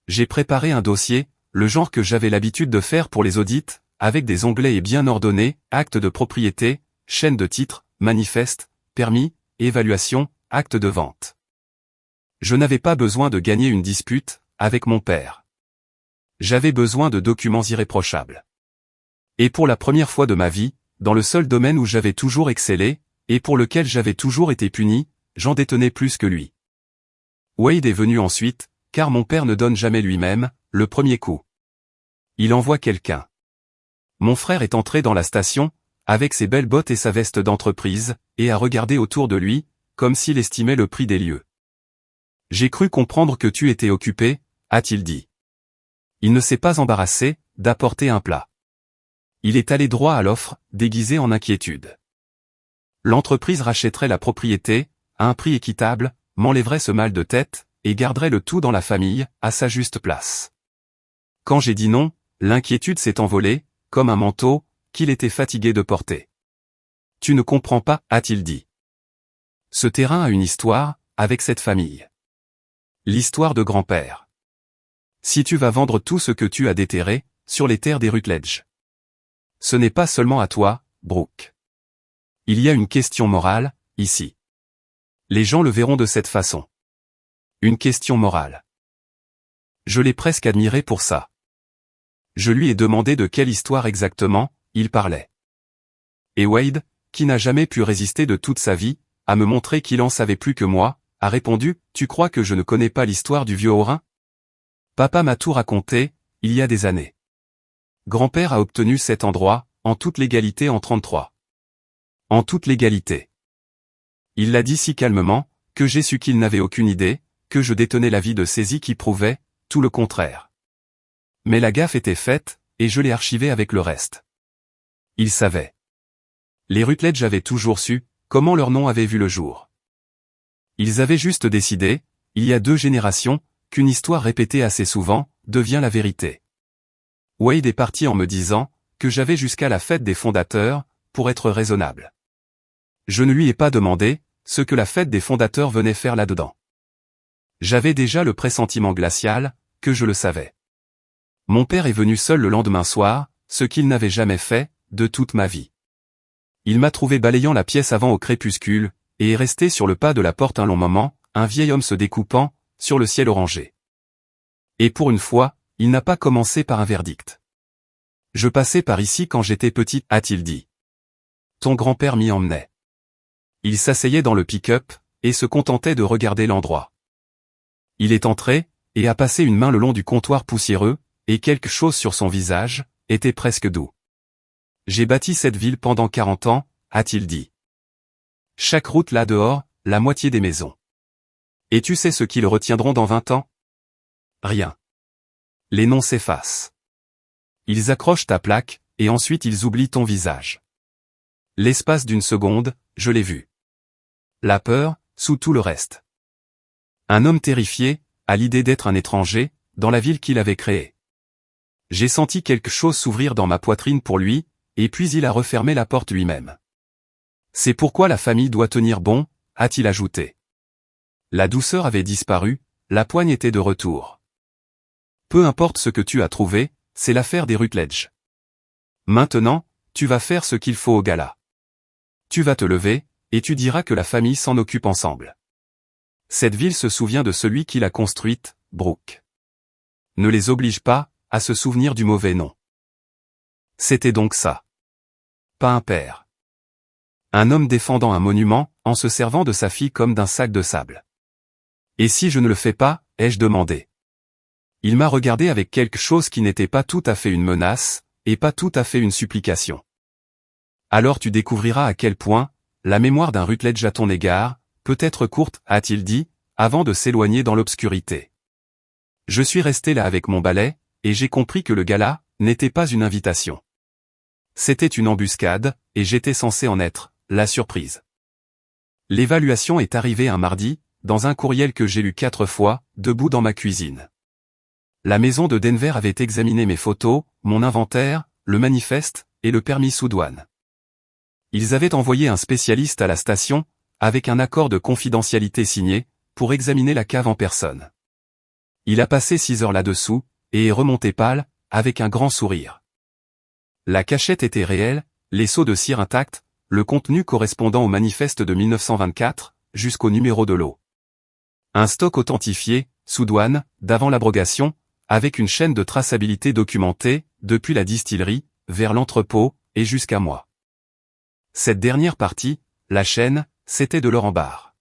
J'ai préparé un dossier, le genre que j'avais l'habitude de faire pour les audits, avec des onglets et bien ordonnés, acte de propriété, chaîne de titres, manifeste, permis, évaluation, acte de vente. Je n'avais pas besoin de gagner une dispute, avec mon père. J'avais besoin de documents irréprochables. Et pour la première fois de ma vie, dans le seul domaine où j'avais toujours excellé, et pour lequel j'avais toujours été puni, j'en détenais plus que lui. Wade est venu ensuite, car mon père ne donne jamais lui-même, le premier coup. Il envoie quelqu'un. Mon frère est entré dans la station, avec ses belles bottes et sa veste d'entreprise, et a regardé autour de lui, comme s'il estimait le prix des lieux. J'ai cru comprendre que tu étais occupé, a-t-il dit. Il ne s'est pas embarrassé d'apporter un plat. Il est allé droit à l'offre, déguisé en inquiétude. L'entreprise rachèterait la propriété, à un prix équitable, m'enlèverait ce mal de tête, et garderait le tout dans la famille, à sa juste place. Quand j'ai dit non, l'inquiétude s'est envolée, comme un manteau, qu'il était fatigué de porter. Tu ne comprends pas, a-t-il dit. Ce terrain a une histoire, avec cette famille. L'histoire de grand-père. Si tu vas vendre tout ce que tu as déterré, sur les terres des Rutledge. Ce n'est pas seulement à toi, Brooke. Il y a une question morale, ici. Les gens le verront de cette façon. Une question morale. Je l'ai presque admiré pour ça. Je lui ai demandé de quelle histoire exactement il parlait. Et Wade, qui n'a jamais pu résister de toute sa vie, à me montrer qu'il en savait plus que moi, a répondu, « Tu crois que je ne connais pas l'histoire du vieux Orin ? Papa m'a tout raconté, il y a des années. Grand-père a obtenu cet endroit, en toute légalité en 33. En toute légalité. Il l'a dit si calmement, que j'ai su qu'il n'avait aucune idée, que je détenais l'avis de saisie qui prouvait, tout le contraire. Mais la gaffe était faite, et je l'ai archivé avec le reste. Il savait. Les Rutledge avaient toujours su, comment leur nom avait vu le jour. Ils avaient juste décidé, il y a 2 générations, qu'une histoire répétée assez souvent, devient la vérité. Wade est parti en me disant, que j'avais jusqu'à la fête des fondateurs, pour être raisonnable. Je ne lui ai pas demandé, ce que la fête des fondateurs venait faire là-dedans. J'avais déjà le pressentiment glacial, que je le savais. Mon père est venu seul le lendemain soir, ce qu'il n'avait jamais fait, de toute ma vie. Il m'a trouvé balayant la pièce avant au crépuscule, et est resté sur le pas de la porte un long moment, un vieil homme se découpant, sur le ciel orangé. Et pour une fois, il n'a pas commencé par un verdict. Je passais par ici quand j'étais petit, a-t-il dit. Ton grand-père m'y emmenait. Il s'asseyait dans le pick-up, et se contentait de regarder l'endroit. Il est entré, et a passé une main le long du comptoir poussiéreux, et quelque chose sur son visage, était presque doux. J'ai bâti cette ville pendant 40 ans, a-t-il dit. Chaque route là dehors, la moitié des maisons. Et tu sais ce qu'ils retiendront dans 20 ans? Rien. Les noms s'effacent. Ils accrochent ta plaque, et ensuite ils oublient ton visage. L'espace d'une seconde, je l'ai vu. La peur, sous tout le reste. Un homme terrifié, à l'idée d'être un étranger, dans la ville qu'il avait créée. J'ai senti quelque chose s'ouvrir dans ma poitrine pour lui, et puis il a refermé la porte lui-même. C'est pourquoi la famille doit tenir bon, a-t-il ajouté. La douceur avait disparu, la poigne était de retour. Peu importe ce que tu as trouvé, c'est l'affaire des Rutledge. Maintenant, tu vas faire ce qu'il faut au gala. Tu vas te lever, et tu diras que la famille s'en occupe ensemble. Cette ville se souvient de celui qui l'a construite, Brooke. Ne les oblige pas, à se souvenir du mauvais nom. C'était donc ça. Pas un père. Un homme défendant un monument, en se servant de sa fille comme d'un sac de sable. Et si je ne le fais pas, ai-je demandé. Il m'a regardé avec quelque chose qui n'était pas tout à fait une menace, et pas tout à fait une supplication. Alors tu découvriras à quel point, la mémoire d'un Rutledge à ton égard, peut être courte, a-t-il dit, avant de s'éloigner dans l'obscurité. Je suis resté là avec mon balai, et j'ai compris que le gala n'était pas une invitation. C'était une embuscade, et j'étais censé en être la surprise. L'évaluation est arrivée un mardi, dans un courriel que j'ai lu 4 fois, debout dans ma cuisine. La maison de Denver avait examiné mes photos, mon inventaire, le manifeste, et le permis sous douane. Ils avaient envoyé un spécialiste à la station, avec un accord de confidentialité signé, pour examiner la cave en personne. Il a passé 6 heures là-dessous, et est remonté pâle, avec un grand sourire. La cachette était réelle, les seaux de cire intacts, le contenu correspondant au manifeste de 1924, jusqu'au numéro de lot. Un stock authentifié, sous douane, d'avant l'abrogation, avec une chaîne de traçabilité documentée, depuis la distillerie, vers l'entrepôt, et jusqu'à moi. Cette dernière partie, la chaîne, c'était de l'or en barre.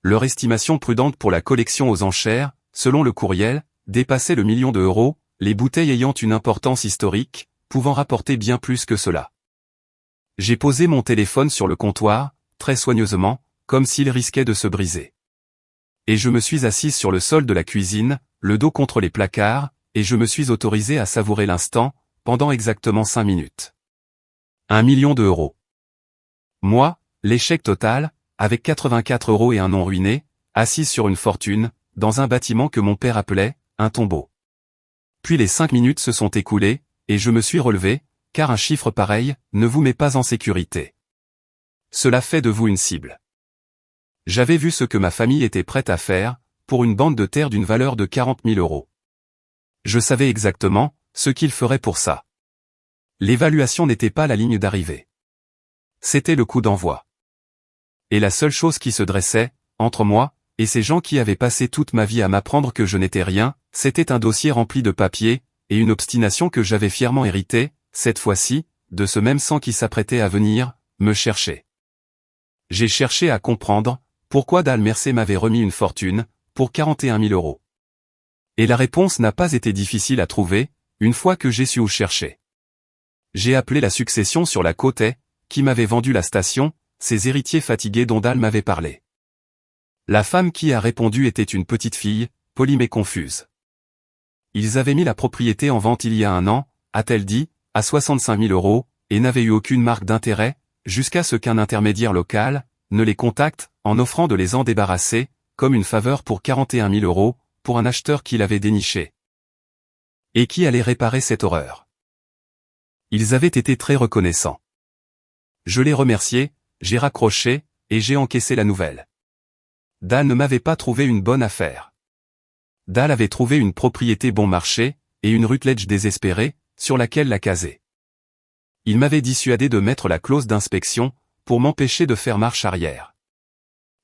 Leur estimation prudente pour la collection aux enchères, selon le courriel, dépassait le million d'euros, les bouteilles ayant une importance historique, pouvant rapporter bien plus que cela. J'ai posé mon téléphone sur le comptoir, très soigneusement, comme s'il risquait de se briser. Et je me suis assise sur le sol de la cuisine, le dos contre les placards, et je me suis autorisé à savourer l'instant, pendant exactement 5 minutes. 1 million d'euros. Moi, l'échec total, avec 84 euros et un nom ruiné, assise sur une fortune, dans un bâtiment que mon père appelait un tombeau. Puis les 5 minutes se sont écoulées, et je me suis relevé, car un chiffre pareil ne vous met pas en sécurité. Cela fait de vous une cible. J'avais vu ce que ma famille était prête à faire, pour une bande de terre d'une valeur de 40 000 euros. Je savais exactement ce qu'ils feraient pour ça. L'évaluation n'était pas la ligne d'arrivée. C'était le coup d'envoi. Et la seule chose qui se dressait, entre moi, et ces gens qui avaient passé toute ma vie à m'apprendre que je n'étais rien, c'était un dossier rempli de papiers, et une obstination que j'avais fièrement héritée, cette fois-ci, de ce même sang qui s'apprêtait à venir me chercher. J'ai cherché à comprendre pourquoi Dale Mercer m'avait remis une fortune, pour 41 000 euros. Et la réponse n'a pas été difficile à trouver, une fois que j'ai su où chercher. J'ai appelé la succession sur la côte est, qui m'avait vendu la station, ces héritiers fatigués dont Dale m'avait parlé. La femme qui a répondu était une petite fille, polie mais confuse. Ils avaient mis la propriété en vente il y a 1 an, a-t-elle dit, à 65 000 euros, et n'avaient eu aucune marque d'intérêt, jusqu'à ce qu'un intermédiaire local ne les contacte, en offrant de les en débarrasser, comme une faveur pour 41 000 euros, pour un acheteur qui l'avait déniché. Et qui allait réparer cette horreur. Ils avaient été très reconnaissants. Je les remerciais, j'ai raccroché, et j'ai encaissé la nouvelle. Dale ne m'avait pas trouvé une bonne affaire. Dale avait trouvé une propriété bon marché, et une Rutledge désespérée, sur laquelle la caser. Il m'avait dissuadé de mettre la clause d'inspection, pour m'empêcher de faire marche arrière.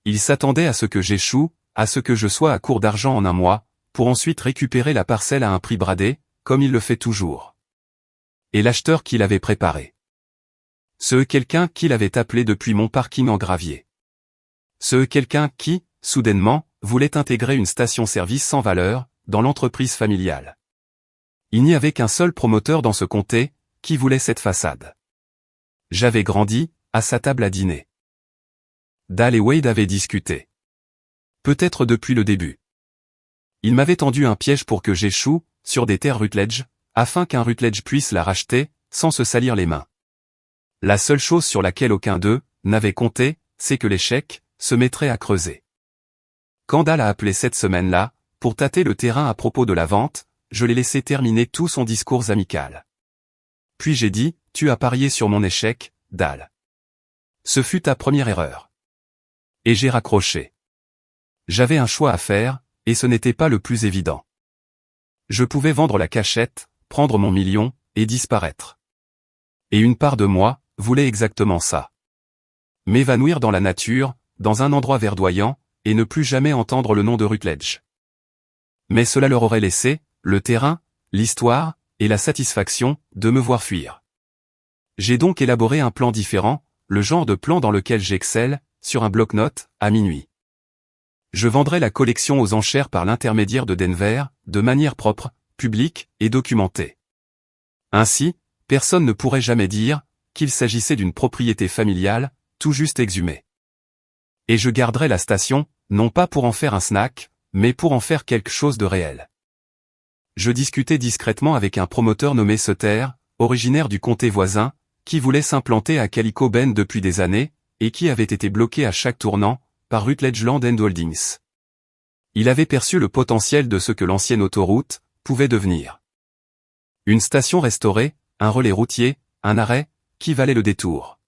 Il s'attendait à ce que j'échoue, à ce que je sois à court d'argent en 1 mois, pour ensuite récupérer la parcelle à un prix bradé, comme il le fait toujours. Et l'acheteur qu'il avait préparé. Ce quelqu'un qu'il avait appelé depuis mon parking en gravier. Ce quelqu'un qui, soudainement, voulait intégrer une station-service sans valeur, dans l'entreprise familiale. Il n'y avait qu'un seul promoteur dans ce comté, qui voulait cette façade. J'avais grandi, à sa table à dîner. Dale et Wade avaient discuté. Peut-être depuis le début. Il m'avait tendu un piège pour que j'échoue, sur des terres Rutledge, afin qu'un Rutledge puisse la racheter, sans se salir les mains. La seule chose sur laquelle aucun d'eux n'avait compté, c'est que l'échec se mettrait à creuser. Quand Dale a appelé cette semaine-là, pour tâter le terrain à propos de la vente, je l'ai laissé terminer tout son discours amical. Puis j'ai dit, tu as parié sur mon échec, Dale. Ce fut ta première erreur. Et j'ai raccroché. J'avais un choix à faire, et ce n'était pas le plus évident. Je pouvais vendre la cachette, prendre mon million, et disparaître. Et une part de moi voulait exactement ça. M'évanouir dans la nature, dans un endroit verdoyant, et ne plus jamais entendre le nom de Rutledge. Mais cela leur aurait laissé le terrain, l'histoire, et la satisfaction de me voir fuir. J'ai donc élaboré un plan différent, le genre de plan dans lequel j'excelle, sur un bloc-notes, à minuit. Je vendrai la collection aux enchères par l'intermédiaire de Denver, de manière propre, publique et documentée. Ainsi, personne ne pourrait jamais dire qu'il s'agissait d'une propriété familiale, tout juste exhumée. Et je garderai la station, non pas pour en faire un snack, mais pour en faire quelque chose de réel. Je discutais discrètement avec un promoteur nommé Sutter, originaire du comté voisin, qui voulait s'implanter à Calico Bend depuis des années, et qui avait été bloqué à chaque tournant, par Rutledge Land and Holdings. Il avait perçu le potentiel de ce que l'ancienne autoroute pouvait devenir. Une station restaurée, un relais routier, un arrêt, qui valait le détour.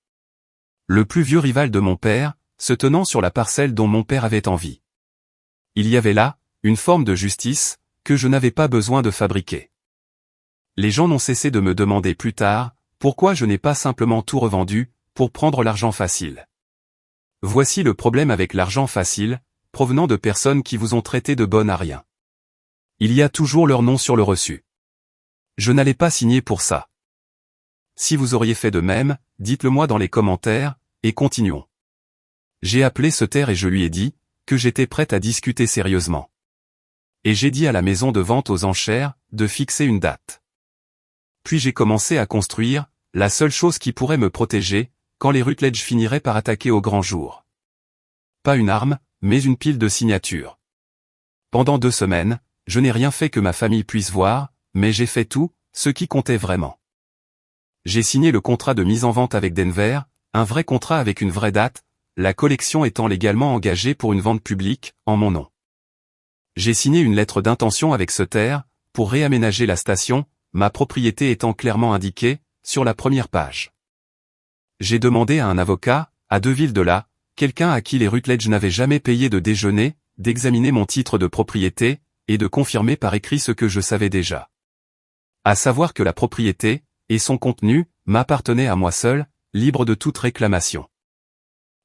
Le plus vieux rival de mon père, se tenant sur la parcelle dont mon père avait envie. Il y avait là, une forme de justice, que je n'avais pas besoin de fabriquer. Les gens n'ont cessé de me demander plus tard, pourquoi je n'ai pas simplement tout revendu, pour prendre l'argent facile. Voici le problème avec l'argent facile, provenant de personnes qui vous ont traité de bonnes à rien. Il y a toujours leur nom sur le reçu. Je n'allais pas signer pour ça. Si vous auriez fait de même, dites-le moi dans les commentaires, et continuons. J'ai appelé Sutter et je lui ai dit que j'étais prête à discuter sérieusement. Et j'ai dit à la maison de vente aux enchères de fixer une date. Puis j'ai commencé à construire la seule chose qui pourrait me protéger quand les Rutledge finiraient par attaquer au grand jour. Pas une arme, mais une pile de signatures. Pendant 2 semaines, je n'ai rien fait que ma famille puisse voir, mais j'ai fait tout, ce qui comptait vraiment. J'ai signé le contrat de mise en vente avec Denver, un vrai contrat avec une vraie date, la collection étant légalement engagée pour une vente publique, en mon nom. J'ai signé une lettre d'intention avec Sutter, pour réaménager la station, ma propriété étant clairement indiquée, sur la première page. J'ai demandé à un avocat, à 2 villes de là, quelqu'un à qui les Rutledge n'avaient jamais payé de déjeuner, d'examiner mon titre de propriété, et de confirmer par écrit ce que je savais déjà. À savoir que la propriété, et son contenu, m'appartenaient à moi seul, libre de toute réclamation.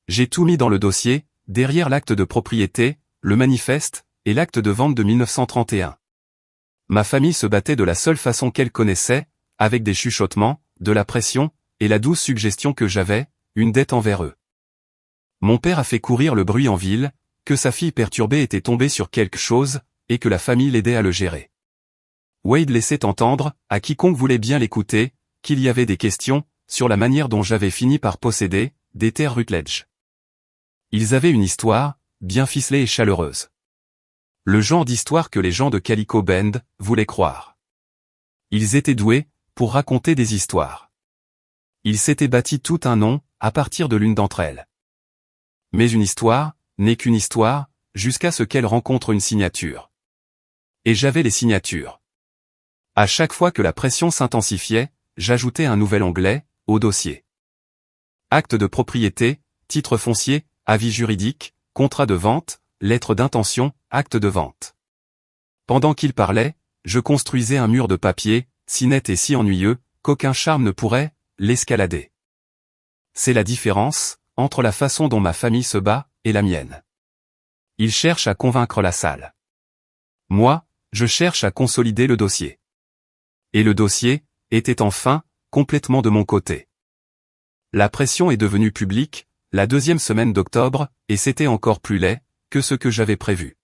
J'ai tout mis dans le dossier, derrière l'acte de propriété, le manifeste, et l'acte de vente de 1931. Ma famille se battait de la seule façon qu'elle connaissait, avec des chuchotements, de la pression, et la douce suggestion que j'avais, une dette envers eux. Mon père a fait courir le bruit en ville, que sa fille perturbée était tombée sur quelque chose, et que la famille l'aidait à le gérer. Wade laissait entendre, à quiconque voulait bien l'écouter, qu'il y avait des questions, sur la manière dont j'avais fini par posséder, des terres Rutledge. Ils avaient une histoire, bien ficelée et chaleureuse. Le genre d'histoire que les gens de Calico Bend voulaient croire. Ils étaient doués pour raconter des histoires. Ils s'étaient bâtis tout un nom, à partir de l'une d'entre elles. Mais une histoire n'est qu'une histoire, jusqu'à ce qu'elle rencontre une signature. Et j'avais les signatures. À chaque fois que la pression s'intensifiait, j'ajoutais un nouvel onglet, au dossier. Acte de propriété, titre foncier, avis juridique, contrat de vente, lettre d'intention, acte de vente. Pendant qu'il parlait, je construisais un mur de papier, si net et si ennuyeux, qu'aucun charme ne pourrait l'escalader. C'est la différence entre la façon dont ma famille se bat et la mienne. Ils cherchent à convaincre la salle. Moi, je cherche à consolider le dossier. Et le dossier était enfin complètement de mon côté. La pression est devenue publique, la 2e semaine d'octobre, et c'était encore plus laid que ce que j'avais prévu.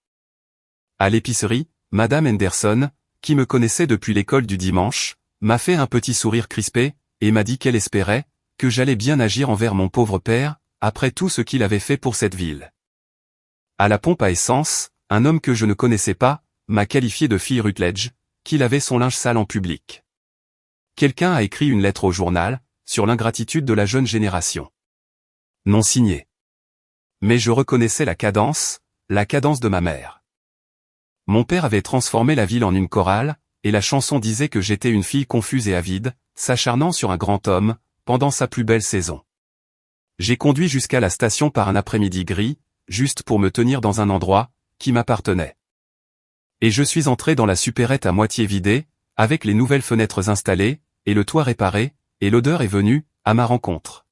À l'épicerie, Madame Henderson, qui me connaissait depuis l'école du dimanche, m'a fait un petit sourire crispé, et m'a dit qu'elle espérait que j'allais bien agir envers mon pauvre père, après tout ce qu'il avait fait pour cette ville. À la pompe à essence, un homme que je ne connaissais pas, m'a qualifié de fille Rutledge, qui lavait son linge sale en public. Quelqu'un a écrit une lettre au journal, sur l'ingratitude de la jeune génération. Non signé. Mais je reconnaissais la cadence de ma mère. Mon père avait transformé la ville en une chorale, et la chanson disait que j'étais une fille confuse et avide, s'acharnant sur un grand homme, pendant sa plus belle saison. J'ai conduit jusqu'à la station par un après-midi gris, juste pour me tenir dans un endroit qui m'appartenait. Et je suis entré dans la supérette à moitié vidée, avec les nouvelles fenêtres installées, et le toit réparé, et l'odeur est venue à ma rencontre.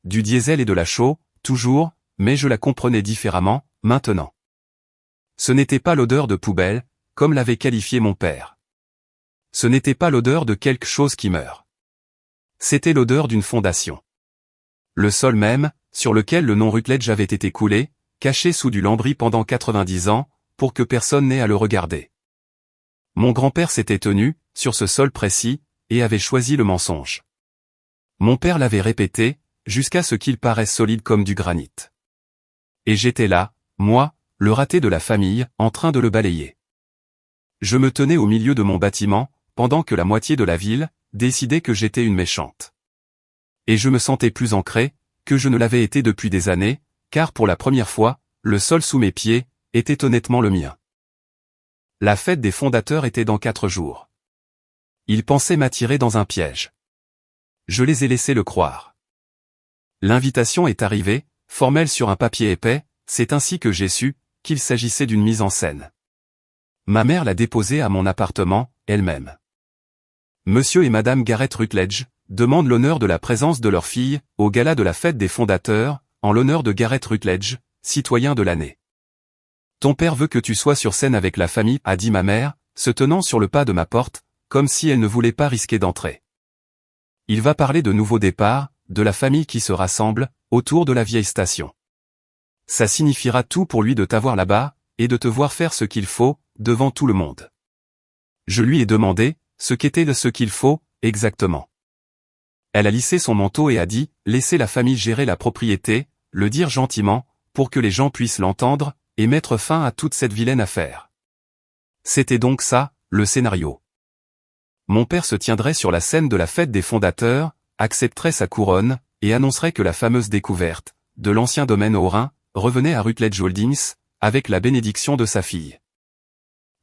Du diesel et de la chaux, toujours, mais je la comprenais différemment, maintenant. Ce n'était pas l'odeur de poubelle, comme l'avait qualifié mon père. Ce n'était pas l'odeur de quelque chose qui meurt. C'était l'odeur d'une fondation. Le sol même, sur lequel le nom Rutledge avait été coulé, caché sous du lambris pendant 90 ans, pour que personne n'ait à le regarder. Mon grand-père s'était tenu, sur ce sol précis, et avait choisi le mensonge. Mon père l'avait répété, jusqu'à ce qu'il paraisse solide comme du granit. Et j'étais là, moi, le raté de la famille, en train de le balayer. Je me tenais au milieu de mon bâtiment, pendant que la moitié de la ville décidait que j'étais une méchante. Et je me sentais plus ancré, que je ne l'avais été depuis des années, car pour la première fois, le sol sous mes pieds était honnêtement le mien. La fête des fondateurs était dans 4 jours. Ils pensaient m'attirer dans un piège. Je les ai laissés le croire. L'invitation est arrivée, formelle sur un papier épais, c'est ainsi que j'ai su qu'il s'agissait d'une mise en scène. Ma mère l'a déposée à mon appartement, elle-même. Monsieur et Madame Garrett Rutledge demandent l'honneur de la présence de leur fille au gala de la fête des fondateurs, en l'honneur de Garrett Rutledge, citoyen de l'année. Ton père veut que tu sois sur scène avec la famille, a dit ma mère, se tenant sur le pas de ma porte, comme si elle ne voulait pas risquer d'entrer. Il va parler de nouveaux départs, de la famille qui se rassemble, autour de la vieille station. Ça signifiera tout pour lui de t'avoir là-bas, et de te voir faire ce qu'il faut, devant tout le monde. Je lui ai demandé, ce qu'était ce qu'il faut, exactement. Elle a lissé son manteau et a dit, laissez la famille gérer la propriété, le dire gentiment, pour que les gens puissent l'entendre, et mettre fin à toute cette vilaine affaire. C'était donc ça, le scénario. Mon père se tiendrait sur la scène de la fête des fondateurs, accepterait sa couronne, et annoncerait que la fameuse découverte, de l'ancien domaine au Rhin, revenait à Rutledge Holdings, avec la bénédiction de sa fille.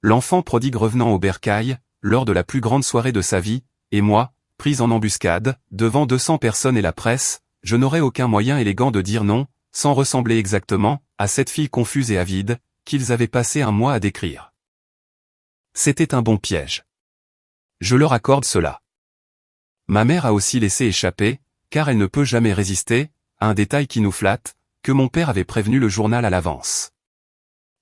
L'enfant prodigue revenant au bercail, lors de la plus grande soirée de sa vie, et moi, prise en embuscade, devant 200 personnes et la presse, je n'aurais aucun moyen élégant de dire non, sans ressembler exactement à cette fille confuse et avide, qu'ils avaient passé un mois à décrire. C'était un bon piège. Je leur accorde cela. Ma mère a aussi laissé échapper, car elle ne peut jamais résister, à un détail qui nous flatte, que mon père avait prévenu le journal à l'avance.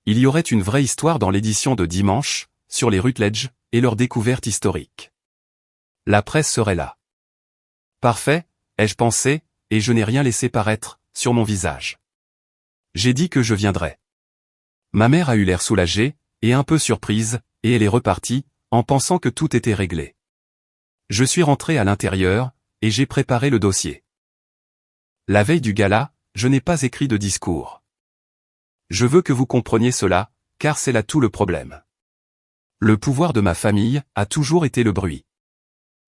Il y aurait une vraie histoire dans l'édition de dimanche, sur les Rutledge, et leur découverte historique. La presse serait là. Parfait, ai-je pensé, et je n'ai rien laissé paraître, sur mon visage. J'ai dit que je viendrais. Ma mère a eu l'air soulagée, et un peu surprise, et elle est repartie, en pensant que tout était réglé. Je suis rentré à l'intérieur, et j'ai préparé le dossier. La veille du gala, je n'ai pas écrit de discours. Je veux que vous compreniez cela, car c'est là tout le problème. Le pouvoir de ma famille a toujours été le bruit.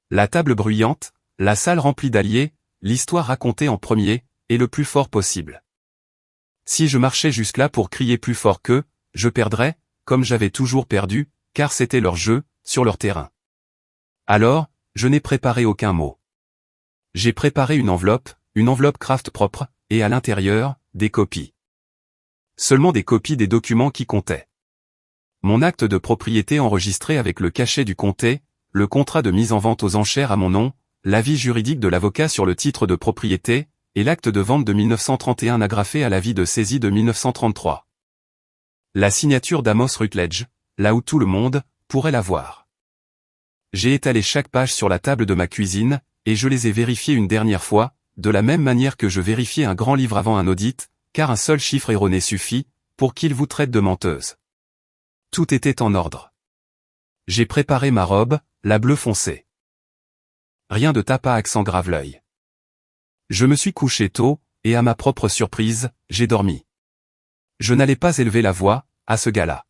La table bruyante, la salle remplie d'alliés, l'histoire racontée en premier, et le plus fort possible. Si je marchais jusque-là pour crier plus fort qu'eux, je perdrais, comme j'avais toujours perdu, car c'était leur jeu, sur leur terrain. Alors, je n'ai préparé aucun mot. J'ai préparé une enveloppe craft propre, et à l'intérieur, des copies. Seulement des copies des documents qui comptaient. Mon acte de propriété enregistré avec le cachet du comté, le contrat de mise en vente aux enchères à mon nom, l'avis juridique de l'avocat sur le titre de propriété, et l'acte de vente de 1931 agrafé à l'avis de saisie de 1933. La signature d'Amos Rutledge, là où tout le monde pourrait la voir. J'ai étalé chaque page sur la table de ma cuisine, et je les ai vérifiées une dernière fois, de la même manière que je vérifiais un grand livre avant un audit, car un seul chiffre erroné suffit, pour qu'il vous traite de menteuse. Tout était en ordre. J'ai préparé ma robe, la bleu foncé. Rien de tape à accent grave l'œil. Je me suis couché tôt, et à ma propre surprise, j'ai dormi. Je n'allais pas élever la voix, à ce gala.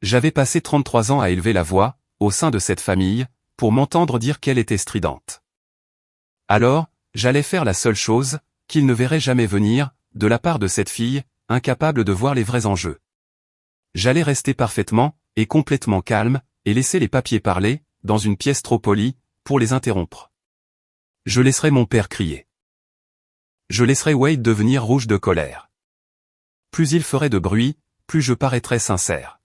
J'avais passé 33 ans à élever la voix, au sein de cette famille, pour m'entendre dire qu'elle était stridente. Alors, j'allais faire la seule chose, qu'ils ne verraient jamais venir, de la part de cette fille, incapable de voir les vrais enjeux. J'allais rester parfaitement, et complètement calme, et laisser les papiers parler, dans une pièce trop polie, pour les interrompre. Je laisserai mon père crier. Je laisserai Wade devenir rouge de colère. Plus il ferait de bruit, plus je paraîtrais sincère.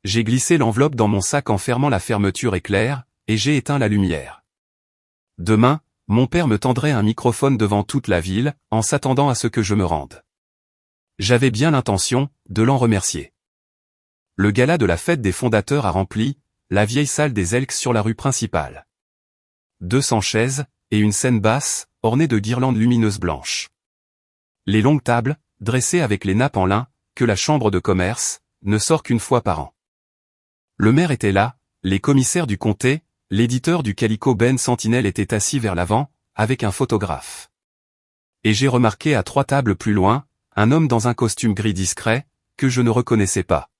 J'ai glissé l'enveloppe dans mon sac en fermant la fermeture éclair, et j'ai éteint la lumière. Demain, mon père me tendrait un microphone devant toute la ville, en s'attendant à ce que je me rende. J'avais bien l'intention de l'en remercier. Le gala de la fête des fondateurs a rempli la vieille salle des Elks sur la rue principale. 200 chaises, et une scène basse, ornée de guirlandes lumineuses blanches. Les longues tables, dressée avec les nappes en lin, que la chambre de commerce ne sort qu'une fois par an. Le maire était là, les commissaires du comté, l'éditeur du Calico Ben Sentinel était assis vers l'avant, avec un photographe. Et j'ai remarqué à 3 tables plus loin, un homme dans un costume gris discret, que je ne reconnaissais pas.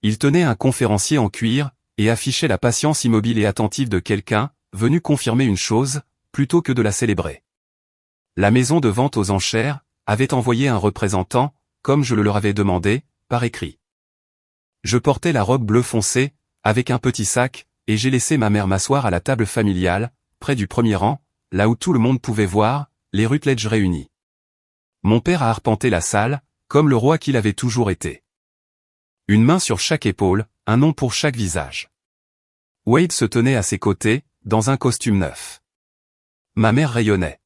Il tenait un conférencier en cuir, et affichait la patience immobile et attentive de quelqu'un, venu confirmer une chose, plutôt que de la célébrer. La maison de vente aux enchères avait envoyé un représentant, comme je le leur avais demandé, par écrit. Je portais la robe bleu foncé, avec un petit sac, et j'ai laissé ma mère m'asseoir à la table familiale, près du premier rang, là où tout le monde pouvait voir, les Rutledge réunis. Mon père a arpenté la salle, comme le roi qu'il avait toujours été. Une main sur chaque épaule, un nom pour chaque visage. Wade se tenait à ses côtés, dans un costume neuf. Ma mère rayonnait.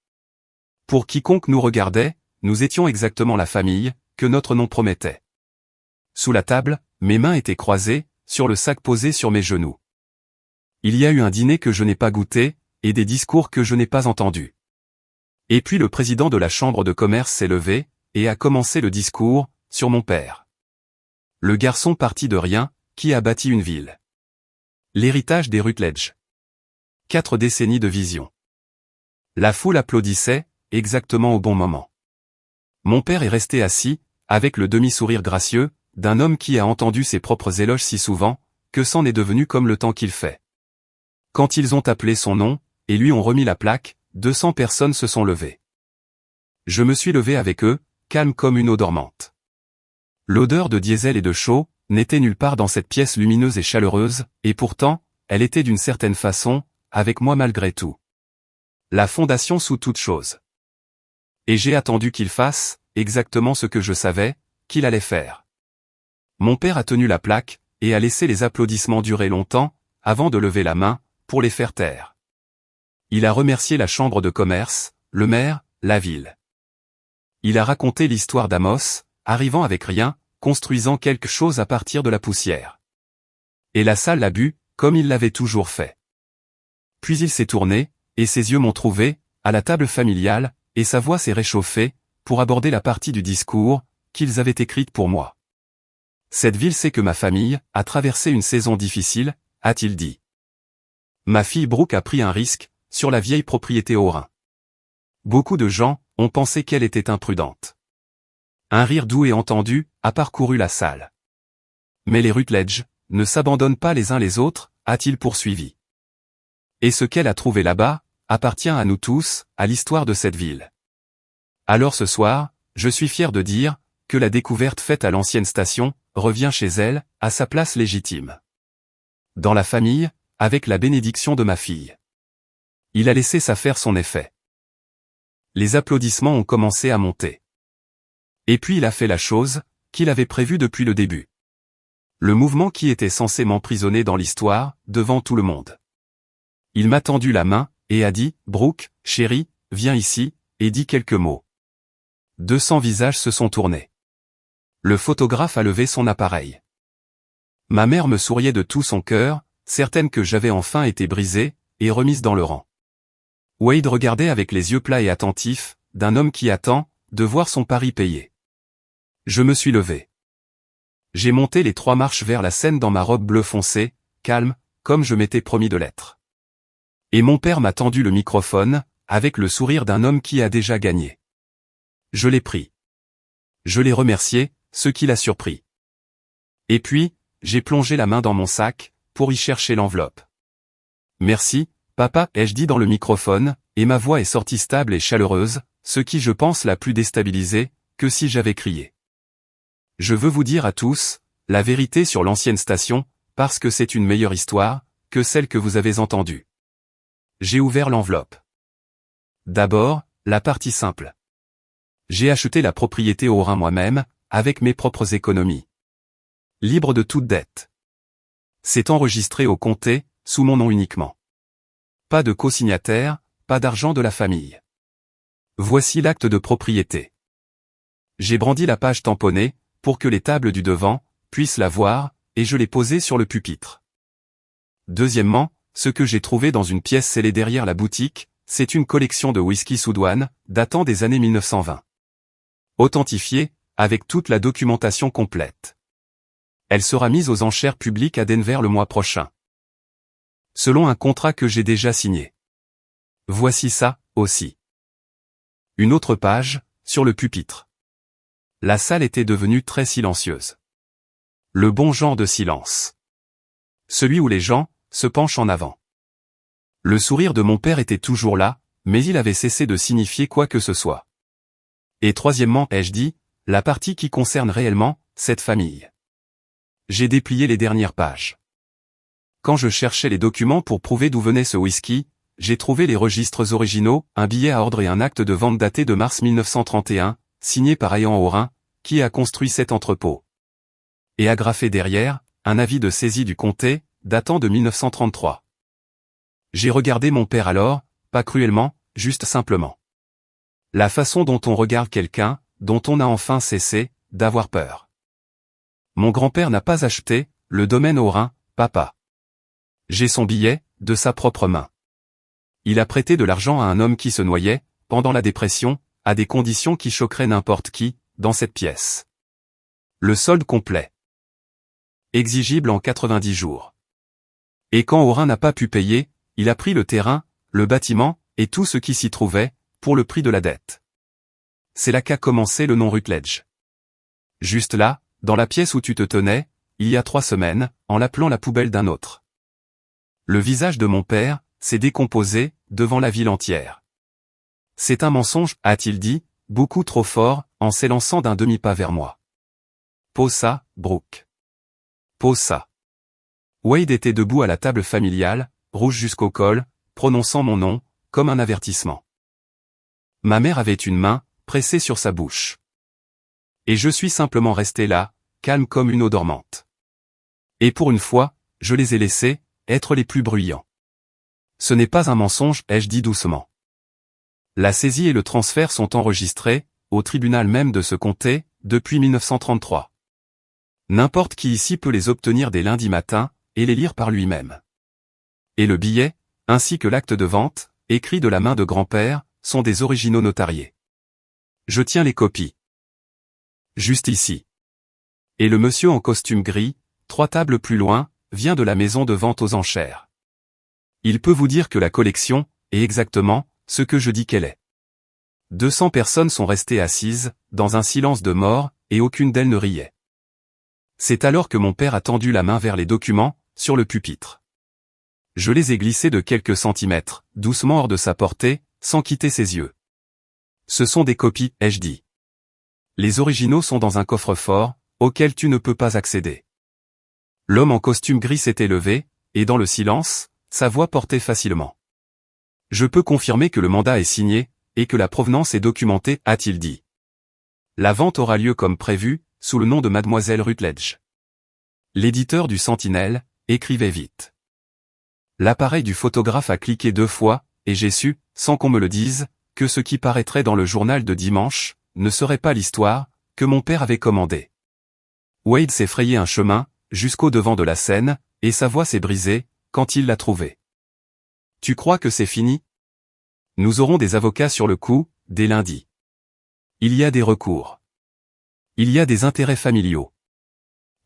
Pour quiconque nous regardait, nous étions exactement la famille, que notre nom promettait. Sous la table, mes mains étaient croisées, sur le sac posé sur mes genoux. Il y a eu un dîner que je n'ai pas goûté, et des discours que je n'ai pas entendus. Et puis le président de la chambre de commerce s'est levé, et a commencé le discours, sur mon père. Le garçon parti de rien, qui a bâti une ville. L'héritage des Rutledge. 4 décennies de vision. La foule applaudissait, exactement au bon moment. Mon père est resté assis, avec le demi-sourire gracieux, d'un homme qui a entendu ses propres éloges si souvent, que c'en est devenu comme le temps qu'il fait. Quand ils ont appelé son nom, et lui ont remis la plaque, 200 personnes se sont levées. Je me suis levé avec eux, calme comme une eau dormante. L'odeur de diesel et de chaux n'était nulle part dans cette pièce lumineuse et chaleureuse, et pourtant, elle était d'une certaine façon, avec moi malgré tout. La fondation sous toute chose. Et j'ai attendu qu'il fasse, exactement ce que je savais, qu'il allait faire. Mon père a tenu la plaque, et a laissé les applaudissements durer longtemps, avant de lever la main, pour les faire taire. Il a remercié la chambre de commerce, le maire, la ville. Il a raconté l'histoire d'Amos, arrivant avec rien, construisant quelque chose à partir de la poussière. Et la salle l'a bu, comme il l'avait toujours fait. Puis il s'est tourné, et ses yeux m'ont trouvé, à la table familiale, et sa voix s'est réchauffée, pour aborder la partie du discours, qu'ils avaient écrite pour moi. Cette ville sait que ma famille a traversé une saison difficile, a-t-il dit. Ma fille Brooke a pris un risque, sur la vieille propriété au Rhin. Beaucoup de gens ont pensé qu'elle était imprudente. Un rire doux et entendu a parcouru la salle. Mais les Rutledge ne s'abandonnent pas les uns les autres, a-t-il poursuivi. Et ce qu'elle a trouvé là-bas appartient à nous tous, à l'histoire de cette ville. Alors ce soir, je suis fier de dire que la découverte faite à l'ancienne station revient chez elle, à sa place légitime. Dans la famille, avec la bénédiction de ma fille. Il a laissé ça faire son effet. Les applaudissements ont commencé à monter. Et puis il a fait la chose qu'il avait prévue depuis le début. Le mouvement qui était censé m'emprisonner dans l'histoire, devant tout le monde. Il m'a tendu la main, et a dit, « Brooke, chérie, viens ici, et dis quelques mots. » 200 visages se sont tournés. Le photographe a levé son appareil. Ma mère me souriait de tout son cœur, certaine que j'avais enfin été brisée, et remise dans le rang. Wade regardait avec les yeux plats et attentifs, d'un homme qui attend, de voir son pari payé. Je me suis levé. J'ai monté les 3 marches vers la scène dans ma robe bleu foncé, calme, comme je m'étais promis de l'être. Et mon père m'a tendu le microphone, avec le sourire d'un homme qui a déjà gagné. Je l'ai pris. Je l'ai remercié, ce qui l'a surpris. Et puis, j'ai plongé la main dans mon sac, pour y chercher l'enveloppe. Merci, papa, ai-je dit dans le microphone, et ma voix est sortie stable et chaleureuse, ce qui je pense l'a plus déstabilisé, que si j'avais crié. Je veux vous dire à tous, la vérité sur l'ancienne station, parce que c'est une meilleure histoire, que celle que vous avez entendue. J'ai ouvert l'enveloppe. D'abord, la partie simple. J'ai acheté la propriété au Rhin moi-même, avec mes propres économies. Libre de toute dette. C'est enregistré au comté, sous mon nom uniquement. Pas de co-signataire, pas d'argent de la famille. Voici l'acte de propriété. J'ai brandi la page tamponnée, pour que les tables du devant puissent la voir, et je l'ai posée sur le pupitre. Deuxièmement, ce que j'ai trouvé dans une pièce scellée derrière la boutique, c'est une collection de whisky sous douane, datant des années 1920. authentifiée, avec toute la documentation complète. Elle sera mise aux enchères publiques à Denver le mois prochain. Selon un contrat que j'ai déjà signé. Voici ça, aussi. Une autre page, sur le pupitre. La salle était devenue très silencieuse. Le bon genre de silence. Celui où les gens se penchent en avant. Le sourire de mon père était toujours là, mais il avait cessé de signifier quoi que ce soit. Et troisièmement, ai-je dit, la partie qui concerne réellement cette famille. J'ai déplié les dernières pages. Quand je cherchais les documents pour prouver d'où venait ce whisky, j'ai trouvé les registres originaux, un billet à ordre et un acte de vente daté de mars 1931, signé par Ayant Aurin, qui a construit cet entrepôt. Et agrafé derrière, un avis de saisie du comté, datant de 1933. J'ai regardé mon père alors, pas cruellement, juste simplement. La façon dont on regarde quelqu'un, dont on a enfin cessé d'avoir peur. Mon grand-père n'a pas acheté le domaine Aurin, papa. J'ai son billet, de sa propre main. Il a prêté de l'argent à un homme qui se noyait, pendant la dépression, à des conditions qui choqueraient n'importe qui, dans cette pièce. Le solde complet. Exigible en 90 jours. Et quand Aurin n'a pas pu payer, il a pris le terrain, le bâtiment, et tout ce qui s'y trouvait, pour le prix de la dette. C'est là qu'a commencé le nom Rutledge. Juste là, dans la pièce où tu te tenais, il y a 3 semaines, en l'appelant la poubelle d'un autre. Le visage de mon père s'est décomposé, devant la ville entière. C'est un mensonge, a-t-il dit, beaucoup trop fort, en s'élançant d'un demi-pas vers moi. Pose ça, Brooke. Pose ça. Wade était debout à la table familiale, rouge jusqu'au col, prononçant mon nom, comme un avertissement. Ma mère avait une main, pressée sur sa bouche. Et je suis simplement resté là, calme comme une eau dormante. Et pour une fois, je les ai laissés être les plus bruyants. Ce n'est pas un mensonge, ai-je dit doucement. La saisie et le transfert sont enregistrés, au tribunal même de ce comté, depuis 1933. N'importe qui ici peut les obtenir dès lundi matin, et les lire par lui-même. Et le billet, ainsi que l'acte de vente, écrit de la main de grand-père, sont des originaux notariés. Je tiens les copies. Juste ici. Et le monsieur en costume gris, 3 tables plus loin, vient de la maison de vente aux enchères. Il peut vous dire que la collection est exactement ce que je dis qu'elle est. 200 personnes sont restées assises, dans un silence de mort, et aucune d'elles ne riait. C'est alors que mon père a tendu la main vers les documents, sur le pupitre. Je les ai glissés de quelques centimètres, doucement hors de sa portée, sans quitter ses yeux. Ce sont des copies, ai-je dit. Les originaux sont dans un coffre-fort, auquel tu ne peux pas accéder. L'homme en costume gris s'était levé, et dans le silence, sa voix portait facilement. Je peux confirmer que le mandat est signé, et que la provenance est documentée, a-t-il dit. La vente aura lieu comme prévu, sous le nom de Mademoiselle Rutledge. L'éditeur du Sentinelle écrivait vite. L'appareil du photographe a cliqué 2 fois, et j'ai su, sans qu'on me le dise, que ce qui paraîtrait dans le journal de dimanche, ne serait pas l'histoire que mon père avait commandée. Wade s'est frayé un chemin, jusqu'au devant de la scène, et sa voix s'est brisée, quand il l'a trouvée. Tu crois que c'est fini? Nous aurons des avocats sur le coup, dès lundi. Il y a des recours. Il y a des intérêts familiaux.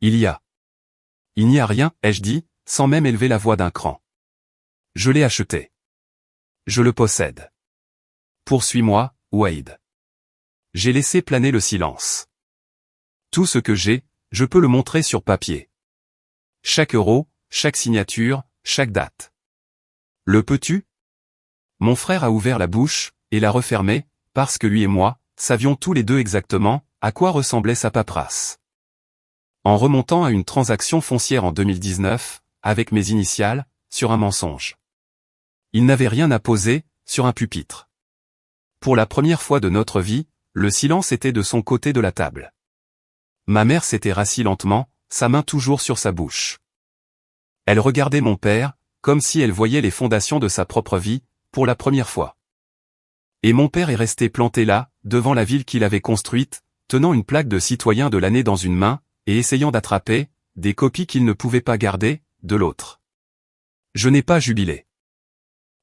Il n'y a rien, ai-je dit, sans même élever la voix d'un cran. Je l'ai acheté. Je le possède. Poursuis-moi, Wade. J'ai laissé planer le silence. Tout ce que j'ai, je peux le montrer sur papier. Chaque euro, chaque signature, chaque date. Le peux-tu? Mon frère a ouvert la bouche, et l'a refermée, parce que lui et moi, savions tous les deux exactement, à quoi ressemblait sa paperasse. En remontant à une transaction foncière en 2019, avec mes initiales, sur un mensonge. Il n'avait rien à poser, sur un pupitre. Pour la première fois de notre vie, le silence était de son côté de la table. Ma mère s'était rassie lentement, sa main toujours sur sa bouche. Elle regardait mon père, comme si elle voyait les fondations de sa propre vie, pour la première fois. Et mon père est resté planté là, devant la ville qu'il avait construite, tenant une plaque de citoyen de l'année dans une main, et essayant d'attraper des copies qu'il ne pouvait pas garder, de l'autre. Je n'ai pas jubilé.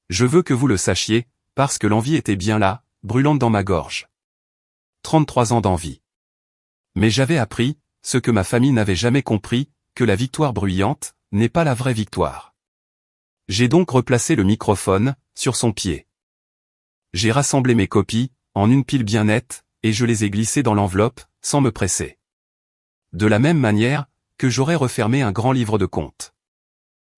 Je veux que vous le sachiez, parce que l'envie était bien là, brûlante dans ma gorge. 33 ans d'envie. Mais j'avais appris, ce que ma famille n'avait jamais compris, que la victoire bruyante n'est pas la vraie victoire. J'ai donc replacé le microphone sur son pied. J'ai rassemblé mes copies en une pile bien nette, et je les ai glissées dans l'enveloppe, sans me presser. De la même manière que j'aurais refermé un grand livre de comptes.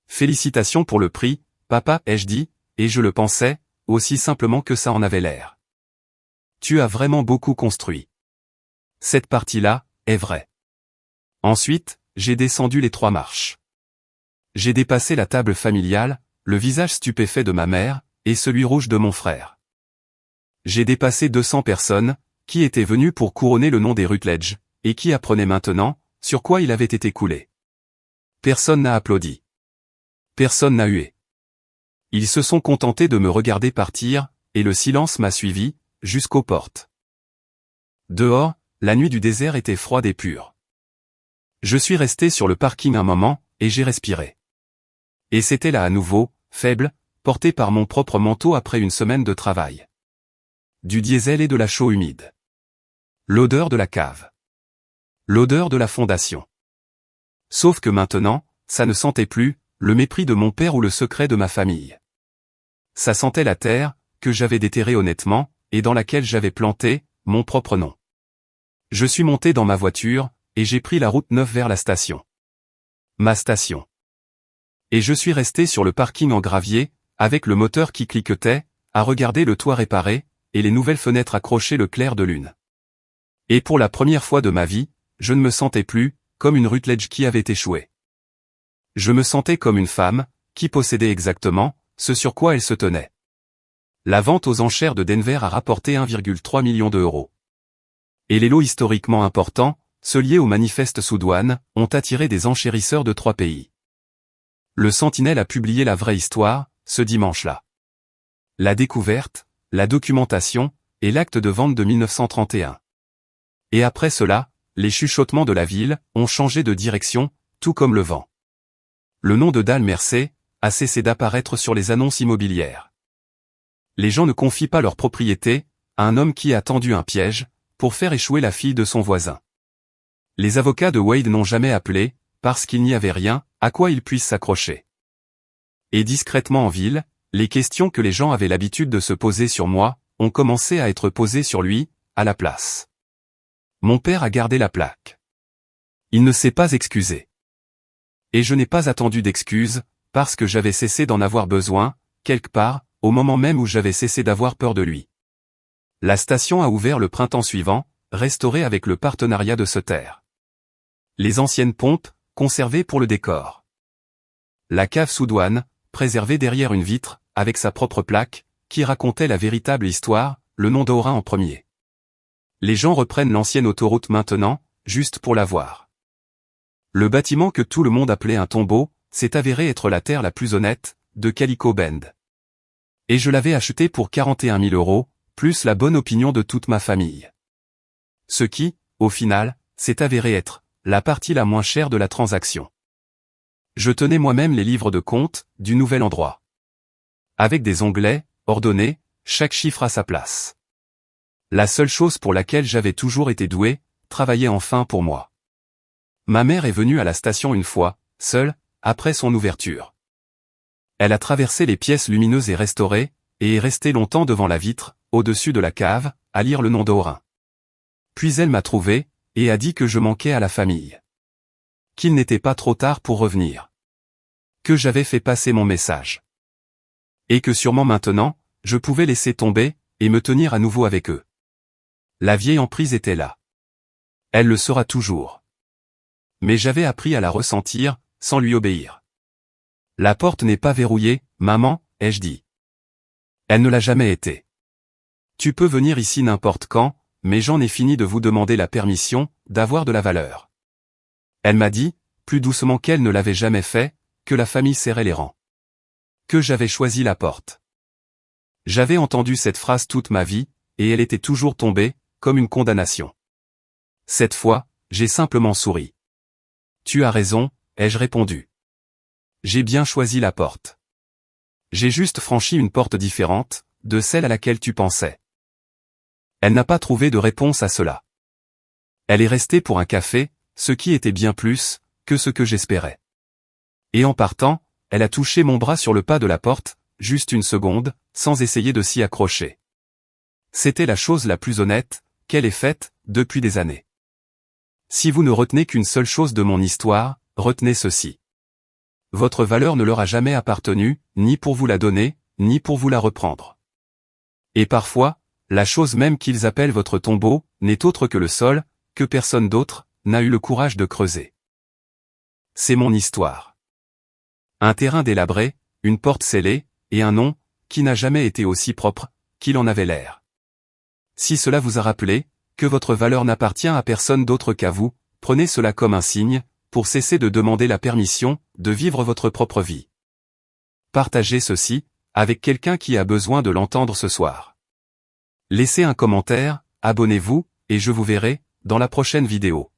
Félicitations pour le prix, papa, ai-je dit, et je le pensais, aussi simplement que ça en avait l'air. Tu as vraiment beaucoup construit. Cette partie-là est vraie. Ensuite, j'ai descendu les 3 marches. J'ai dépassé la table familiale, le visage stupéfait de ma mère, et celui rouge de mon frère. J'ai dépassé 200 personnes, qui étaient venues pour couronner le nom des Rutledge, et qui apprenaient maintenant, sur quoi il avait été coulé. Personne n'a applaudi. Personne n'a hué. Ils se sont contentés de me regarder partir, et le silence m'a suivi, jusqu'aux portes. Dehors, la nuit du désert était froide et pure. Je suis resté sur le parking un moment, et j'ai respiré. Et c'était là à nouveau, faible, porté par mon propre manteau après une semaine de travail. Du diesel et de la chaux humide. L'odeur de la cave. L'odeur de la fondation. Sauf que maintenant, ça ne sentait plus, le mépris de mon père ou le secret de ma famille. Ça sentait la terre, que j'avais déterrée honnêtement, et dans laquelle j'avais planté, mon propre nom. Je suis monté dans ma voiture, et j'ai pris la route 9 vers la station. Ma station. Et je suis resté sur le parking en gravier, avec le moteur qui cliquetait, à regarder le toit réparé, et les nouvelles fenêtres accrocher le clair de lune. Et pour la première fois de ma vie, je ne me sentais plus, comme une Rutledge qui avait échoué. Je me sentais comme une femme, qui possédait exactement, ce sur quoi elle se tenait. La vente aux enchères de Denver a rapporté 1,3 million d'euros. Et les lots historiquement importants, ceux liés au manifeste sous douane, ont attiré des enchérisseurs de 3 pays. Le Sentinelle a publié la vraie histoire, ce dimanche-là. La découverte, la documentation, et l'acte de vente de 1931. Et après cela, les chuchotements de la ville ont changé de direction, tout comme le vent. Le nom de Dale Mersey a cessé d'apparaître sur les annonces immobilières. Les gens ne confient pas leur propriété à un homme qui a tendu un piège pour faire échouer la fille de son voisin. Les avocats de Wade n'ont jamais appelé, parce qu'il n'y avait rien à quoi ils puissent s'accrocher. Et discrètement en ville, les questions que les gens avaient l'habitude de se poser sur moi ont commencé à être posées sur lui, à la place. Mon père a gardé la plaque. Il ne s'est pas excusé. Et je n'ai pas attendu d'excuses, parce que j'avais cessé d'en avoir besoin, quelque part, au moment même où j'avais cessé d'avoir peur de lui. La station a ouvert le printemps suivant, restaurée avec le partenariat de Sutter. Les anciennes pompes, conservées pour le décor. La cave sous douane, préservée derrière une vitre, avec sa propre plaque, qui racontait la véritable histoire, le nom d'Orin en premier. Les gens reprennent l'ancienne autoroute maintenant, juste pour la voir. Le bâtiment que tout le monde appelait un tombeau, s'est avéré être la terre la plus honnête, de Calico Bend. Et je l'avais acheté pour 41 000 euros, plus la bonne opinion de toute ma famille. Ce qui, au final, s'est avéré être la partie la moins chère de la transaction. Je tenais moi-même les livres de compte du nouvel endroit. Avec des onglets, ordonnés, chaque chiffre à sa place. La seule chose pour laquelle j'avais toujours été doué, travaillait enfin pour moi. Ma mère est venue à la station une fois, seule, après son ouverture. Elle a traversé les pièces lumineuses et restaurées, et est restée longtemps devant la vitre, au-dessus de la cave, à lire le nom d'Orin. Puis elle m'a trouvé, et a dit que je manquais à la famille. Qu'il n'était pas trop tard pour revenir. Que j'avais fait passer mon message. Et que sûrement maintenant, je pouvais laisser tomber, et me tenir à nouveau avec eux. La vieille emprise était là. Elle le sera toujours. Mais j'avais appris à la ressentir, sans lui obéir. La porte n'est pas verrouillée, maman, ai-je dit. Elle ne l'a jamais été. Tu peux venir ici n'importe quand, mais j'en ai fini de vous demander la permission, d'avoir de la valeur. Elle m'a dit, plus doucement qu'elle ne l'avait jamais fait, que la famille serrait les rangs. Que j'avais choisi la porte. J'avais entendu cette phrase toute ma vie, et elle était toujours tombée, comme une condamnation. Cette fois, j'ai simplement souri. Tu as raison, ai-je répondu. J'ai bien choisi la porte. J'ai juste franchi une porte différente, de celle à laquelle tu pensais. Elle n'a pas trouvé de réponse à cela. Elle est restée pour un café, ce qui était bien plus que ce que j'espérais. Et en partant, elle a touché mon bras sur le pas de la porte, juste une seconde, sans essayer de s'y accrocher. C'était la chose la plus honnête qu'elle ait faite depuis des années. Si vous ne retenez qu'une seule chose de mon histoire, retenez ceci. Votre valeur ne leur a jamais appartenu, ni pour vous la donner, ni pour vous la reprendre. Et parfois, la chose même qu'ils appellent votre tombeau, n'est autre que le sol, que personne d'autre n'a eu le courage de creuser. C'est mon histoire. Un terrain délabré, une porte scellée, et un nom, qui n'a jamais été aussi propre, qu'il en avait l'air. Si cela vous a rappelé, que votre valeur n'appartient à personne d'autre qu'à vous, prenez cela comme un signe, pour cesser de demander la permission, de vivre votre propre vie. Partagez ceci, avec quelqu'un qui a besoin de l'entendre ce soir. Laissez un commentaire, abonnez-vous, et je vous verrai, dans la prochaine vidéo.